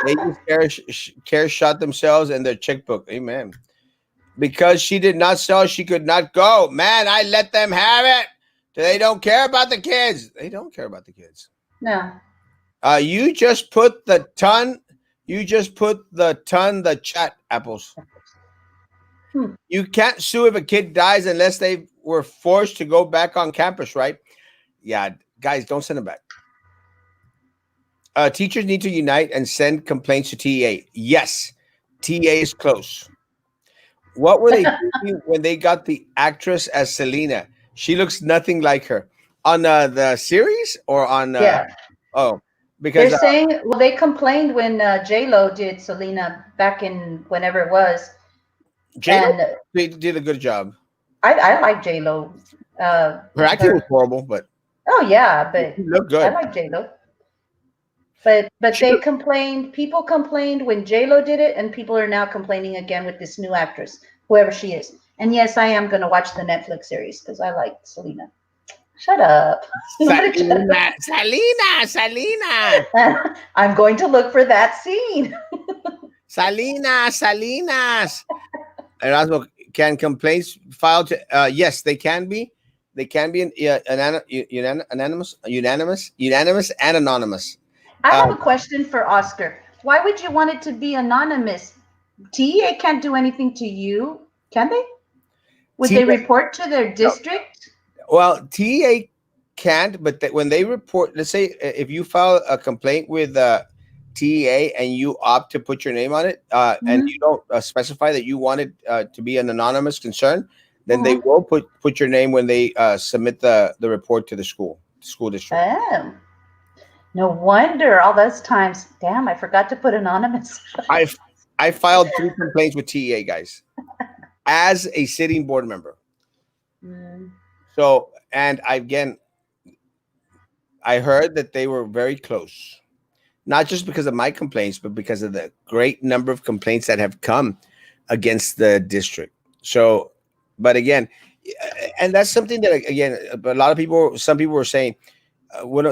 They just care shot themselves and their checkbook. Amen. Because she did not sell, she could not go. Man, I let them have it. They don't care about the kids. They don't care about the kids. No. You just put the ton. You just put the chat apples. Hmm. You can't sue if a kid dies unless they were forced to go back on campus, right? Yeah, guys, don't send them back. Teachers need to unite and send complaints to TEA. Yes, TEA is close. What were they thinking when they got the actress as Selena? She looks nothing like her on the series or on. Yeah. Oh, They're because saying, well, they complained when J Lo did Selena back in whenever it was. J-Lo And did a good job. I like J Lo. Her acting was Her horrible, but Oh yeah, she but looked I good. like J Lo. But She they looked, complained. People complained when J Lo did it, and people are now complaining again with this new actress, whoever she is. And yes, I am gonna watch the Netflix series because I like Selena. Shut up. Nobody shut Salina. up. I'm going to look for that scene. Salinas. Erasmo, can complaints filed to? Yes, they can be. They can be unanimous, and anonymous. I Uh, have a question for Oscar. Why would you want it to be anonymous? TEA can't do anything to you, can they? Would T they report to their no, district? well, TEA can't, but when they report, let's say if you file a complaint with TEA and you opt to put your name on it, and you Hmm. don't specify that you want it to be an anonymous concern, then they Hmm. will put your name when they submit the report to the school district. Oh, no wonder all those times. Damn, I forgot to put anonymous. I I filed 3 complaints with TEA guys as a sitting board member. Mm, So, and I heard that they were very close, not just because of my complaints, but because of the great number of complaints that have come against the district. So, but again, and that's something that again, a lot of people, some people were saying,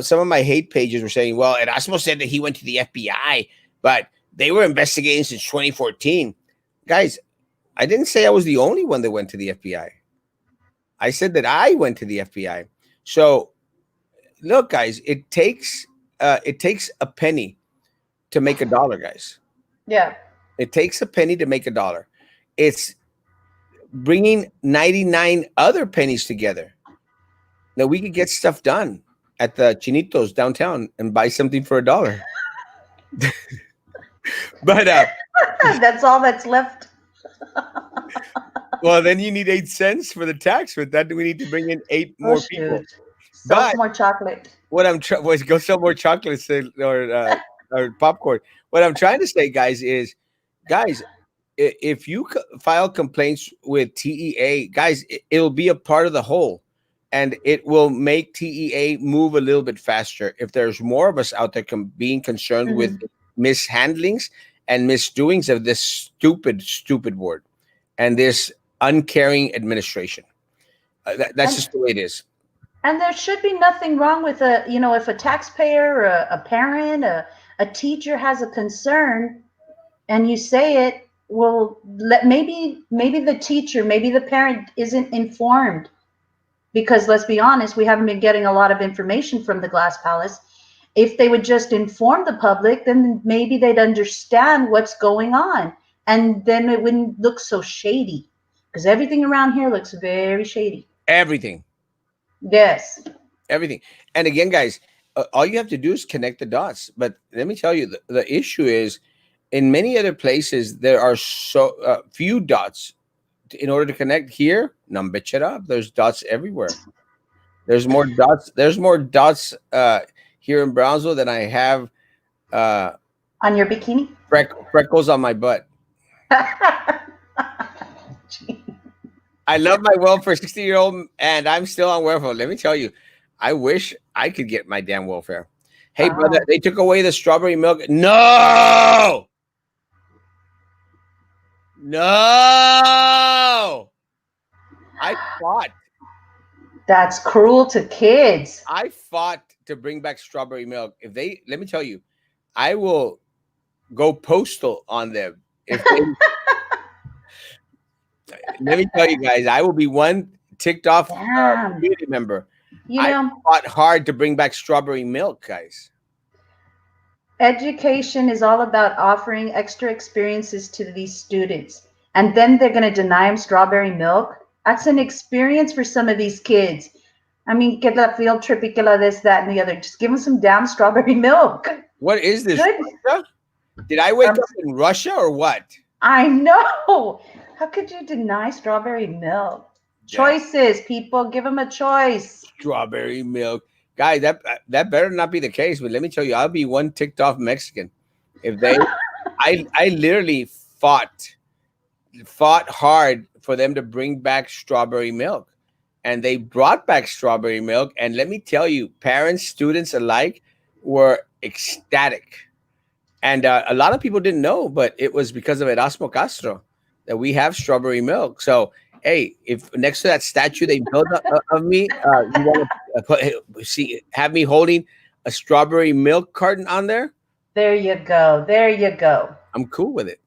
some of my hate pages were saying, well, Erasmo said that he went to the FBI, but they were investigating since 2014. Guys, I didn't say I was the only one that went to the FBI. I said that I went to the FBI. So look, guys, it takes a penny to make a dollar, guys. yeah. It takes a penny to make a dollar. It's bringing 99 other pennies together that we could get stuff done at the Chinitos downtown and buy something for $1. But That's all that's left. well, then you need 8 cents for the tax. But that we need to bring in 8 more Shoot. people. Sell But some more chocolate. what I'm trying was go sell more chocolates or popcorn. What I'm trying to say, guys, is guys, if you file complaints with TEA, guys, it'll be a part of the whole, and it will make TEA move a little bit faster. If there's more of us out there being concerned with Hmm. mishandlings and misdoings of this stupid board and this uncaring administration, that's And just the way it is. and there should be nothing wrong with if a taxpayer or a parent, a teacher has a concern and you say it, well, maybe the teacher, maybe the parent isn't informed because let's be honest, we haven't been getting a lot of information from the Glass Palace. If they would just inform the public, then maybe they'd understand what's going on. And then it wouldn't look so shady. Because everything around here looks very shady. Everything. Yes. Everything. And again, guys, all you have to do is connect the dots. But let me tell you, the issue is in many other places, there are so few dots in order to connect. Here, numbitch it up. There's dots everywhere. There's more dots. There's more dots here in Brownsville than I have uh, On your bikini? freckles on my butt. I love my welfare, 60-year-old, and I'm still on welfare. Let me tell you, I wish I could get my damn welfare. Hey, brother, Oh, they took away the strawberry milk. No, no. I fought. that's cruel to kids. I fought to bring back strawberry milk. If they, let me tell you, I will go postal on them. If they, let me tell you guys, I will be one ticked off Damn. community member. You I know, fought hard to bring back strawberry milk, guys. education is all about offering extra experiences to these students. And then they're going to deny them strawberry milk. That's an experience for some of these kids. I mean, get that field trip, y que la this, that, and the other. Just give them some damn strawberry milk. What is this? Good. Russia? Did I wake Um, up in Russia or what? I know. How could you deny strawberry milk? Yeah, Choices, people. Give them a choice. strawberry milk, guys. That better not be the case. But let me tell you, I'll be one ticked off Mexican if they. I literally fought fought hard for them to bring back strawberry milk. And they brought back strawberry milk. And let me tell you, parents, students alike were ecstatic. And a lot of people didn't know, but it was because of Erasmo Castro that we have strawberry milk. So, hey, if next to that statue they built of me, you want to see, have me holding a strawberry milk carton on there, There you go. There you go. I'm cool with it.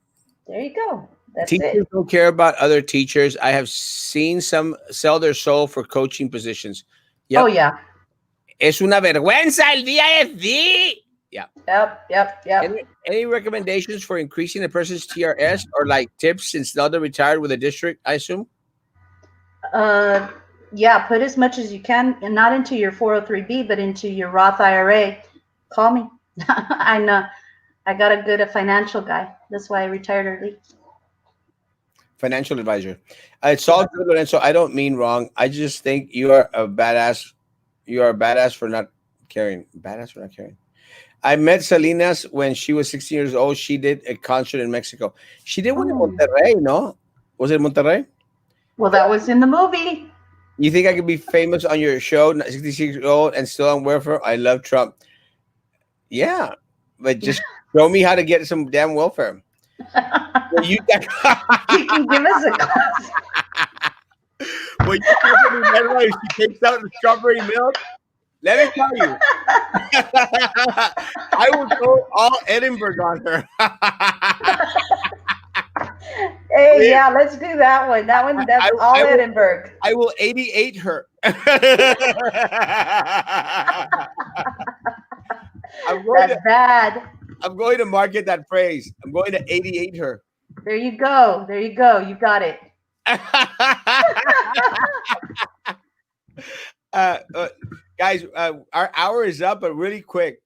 There you go. That's Teachers it. don't care about other teachers. I have seen some sell their soul for coaching positions. Oh Yep. yeah. Es una vergüenza el BISD. Yeah. Yep. Yep. Yep. Any recommendations for increasing a person's TRS or like tips since the other retired with a district, I assume? Uh, yeah. Put as much as you can, and not into your 403b, but into your Roth IRA. Call me. I know. I got a good financial guy. That's why I retired early. Financial advisor. It's all good, Lorenzo. I don't mean wrong. I just think you are a badass. You are a badass for not caring. Badass for not caring. I met Salinas when she was 16 years old. She did a concert in Mexico. She did one in Oh. Monterrey, no? Was it Monterrey? Well, that was in the movie. You think I could be famous on your show, 66 years old, and still on welfare? I love Trump. Yeah, but just show me how to get some damn welfare. Well, you, You can give us a class. well, you remember if she takes out the strawberry milk? Let me tell you, I will go all Edinburgh on her. Hey, yeah, let's do that one. That one, that's all I will, Edinburgh. I will 88 her. That's bad. I'm going to market that phrase. I'm going to 88 her. There you go. There you go. You got it. Guys, our hour is up, but really quick.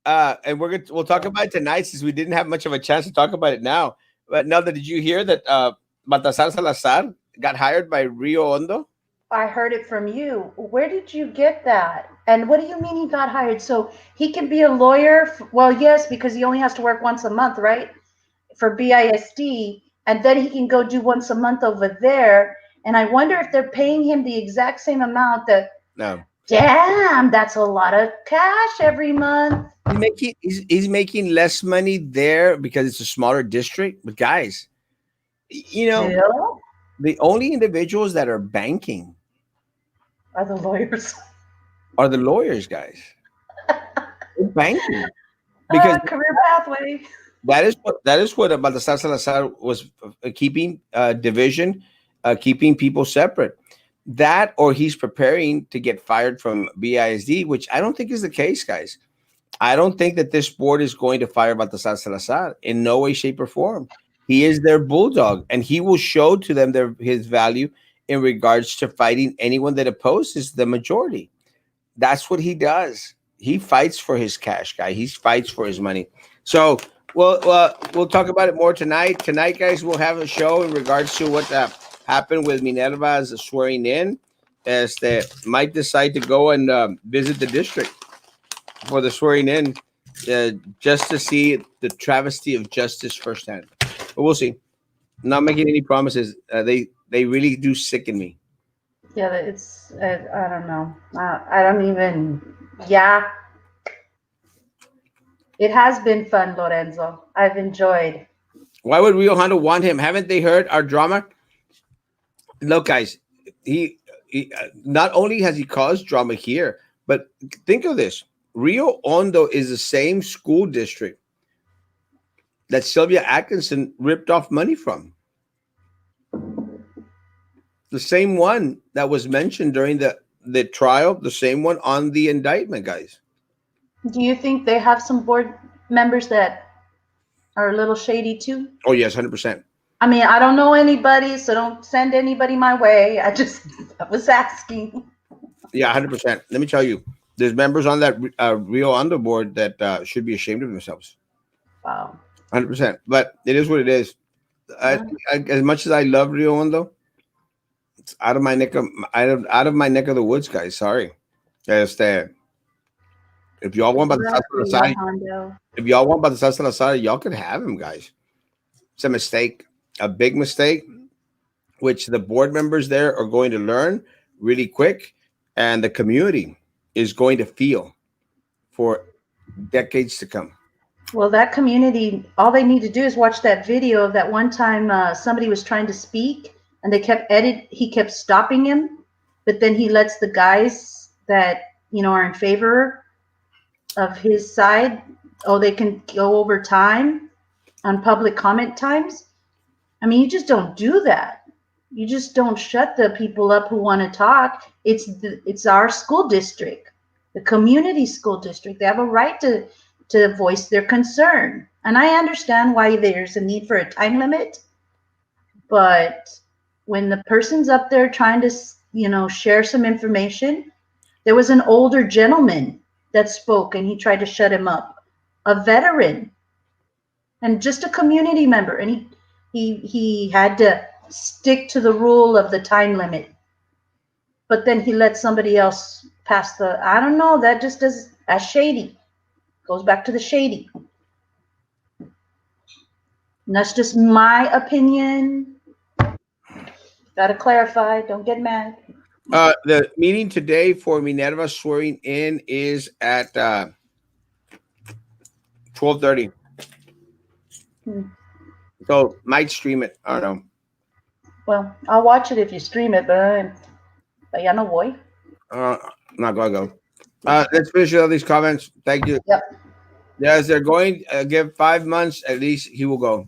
And we'll talk about it tonight since we didn't have much of a chance to talk about it now. But Nelda, did you hear that Baltazar Salazar got hired by Rio Hondo? I heard it from you. Where did you get that? And what do you mean he got hired? So he can be a lawyer? Well, yes, because he only has to work once a month, right? For BISD. And then he can go do once a month over there. And I wonder if they're paying him the exact same amount that. No. Damn, that's a lot of cash every month. He's making less money there because it's a smaller district. But guys, Still the only individuals that are banking are the lawyers. are the lawyers, guys. They're banking because Career pathway. that is what Baltasar Salazar was keeping division, keeping people separate. That or he's preparing to get fired from BISD, which I don't think is the case, guys. I don't think that this board is going to fire Baltasar Salazar in no way, shape, or form. He is their bulldog, and he will show to them his value in regards to fighting anyone that opposes the majority. That's what he does. He fights for his cash, guy. He fights for his money. So we'll talk about it more tonight. Tonight, guys, we'll have a show in regards to what happened with Minerva's swearing in, as they might decide to go and visit the district for the swearing in, just to see the travesty of justice firsthand. But we'll see. Not making any promises. They really do sicken me. Yeah, it's, I don't know. I don't even, yeah. It has been fun, Lorenzo. I've enjoyed. Why would Rio Hondo want him? Haven't they heard our drama? Look, guys, he not only has he caused drama here, but think of this. Rio Hondo is the same school district that Sylvia Atkinson ripped off money from. The same one that was mentioned during the trial, the same one on the indictment, guys. Do you think they have some board members that are a little shady too? Oh, yes, 100%. I mean, I don't know anybody, so don't send anybody my way. I was asking. Yeah, 100%. Let me tell you, there's members on that Rio Hondo board that should be ashamed of themselves. Wow. 100%. But it is what it is. As much as I love Rio Hondo, it's out of my neck of the woods, guys. Sorry. If y'all want Baltazar Salazar, y'all could have him, guys. It's a mistake. a big mistake, which the board members there are going to learn really quick, and the community is going to feel for decades to come. Well, that community, all they need to do is watch that video of that one time somebody was trying to speak and he kept stopping him, but then he lets the guys that, are in favor of his side, oh, they can go over time on public comment times. I mean, you just don't do that. You just don't shut the people up who want to talk. It's our school district, the community school district. They have a right to voice their concern. And I understand why there's a need for a time limit, but when the person's up there trying to, share some information, there was an older gentleman that spoke and he tried to shut him up, a veteran and just a community member, and he had to stick to the rule of the time limit. But then he let somebody else pass I don't know, that just does as shady. Goes back to the shady. And that's just my opinion. Gotta clarify. Don't get mad. The meeting today for Minerva swearing in is at 12:30. So might stream it. I don't know. Well, I'll watch it if you stream it, but ya no voy. I'm not gonna go. Let's finish all these comments. Thank you. Yep. Yes, they're going to give 5 months at least. He will go.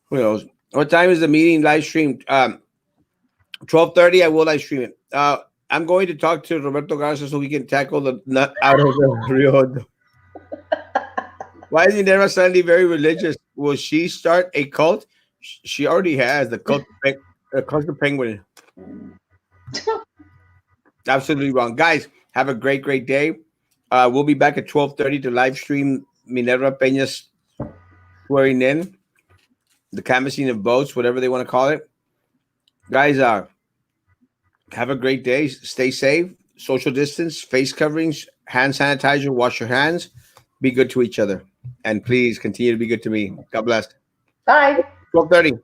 Who knows? What time is the meeting live streamed? 12:30. I will live stream it. I'm going to talk to Roberto Garza so we can tackle the nut out of the Rio. Why is Minerva suddenly very religious? Will she start a cult? She already has the cult of penguin. Absolutely wrong, guys. Have a great day. We'll be back at 12:30 to live stream Minerva Peña's swearing in, the canvassing of votes, whatever they want to call it. Guys, have a great day. Stay safe. Social distance, face coverings, hand sanitizer, wash your hands. Be good to each other. And please continue to be good to me. God bless. Bye. 12:30.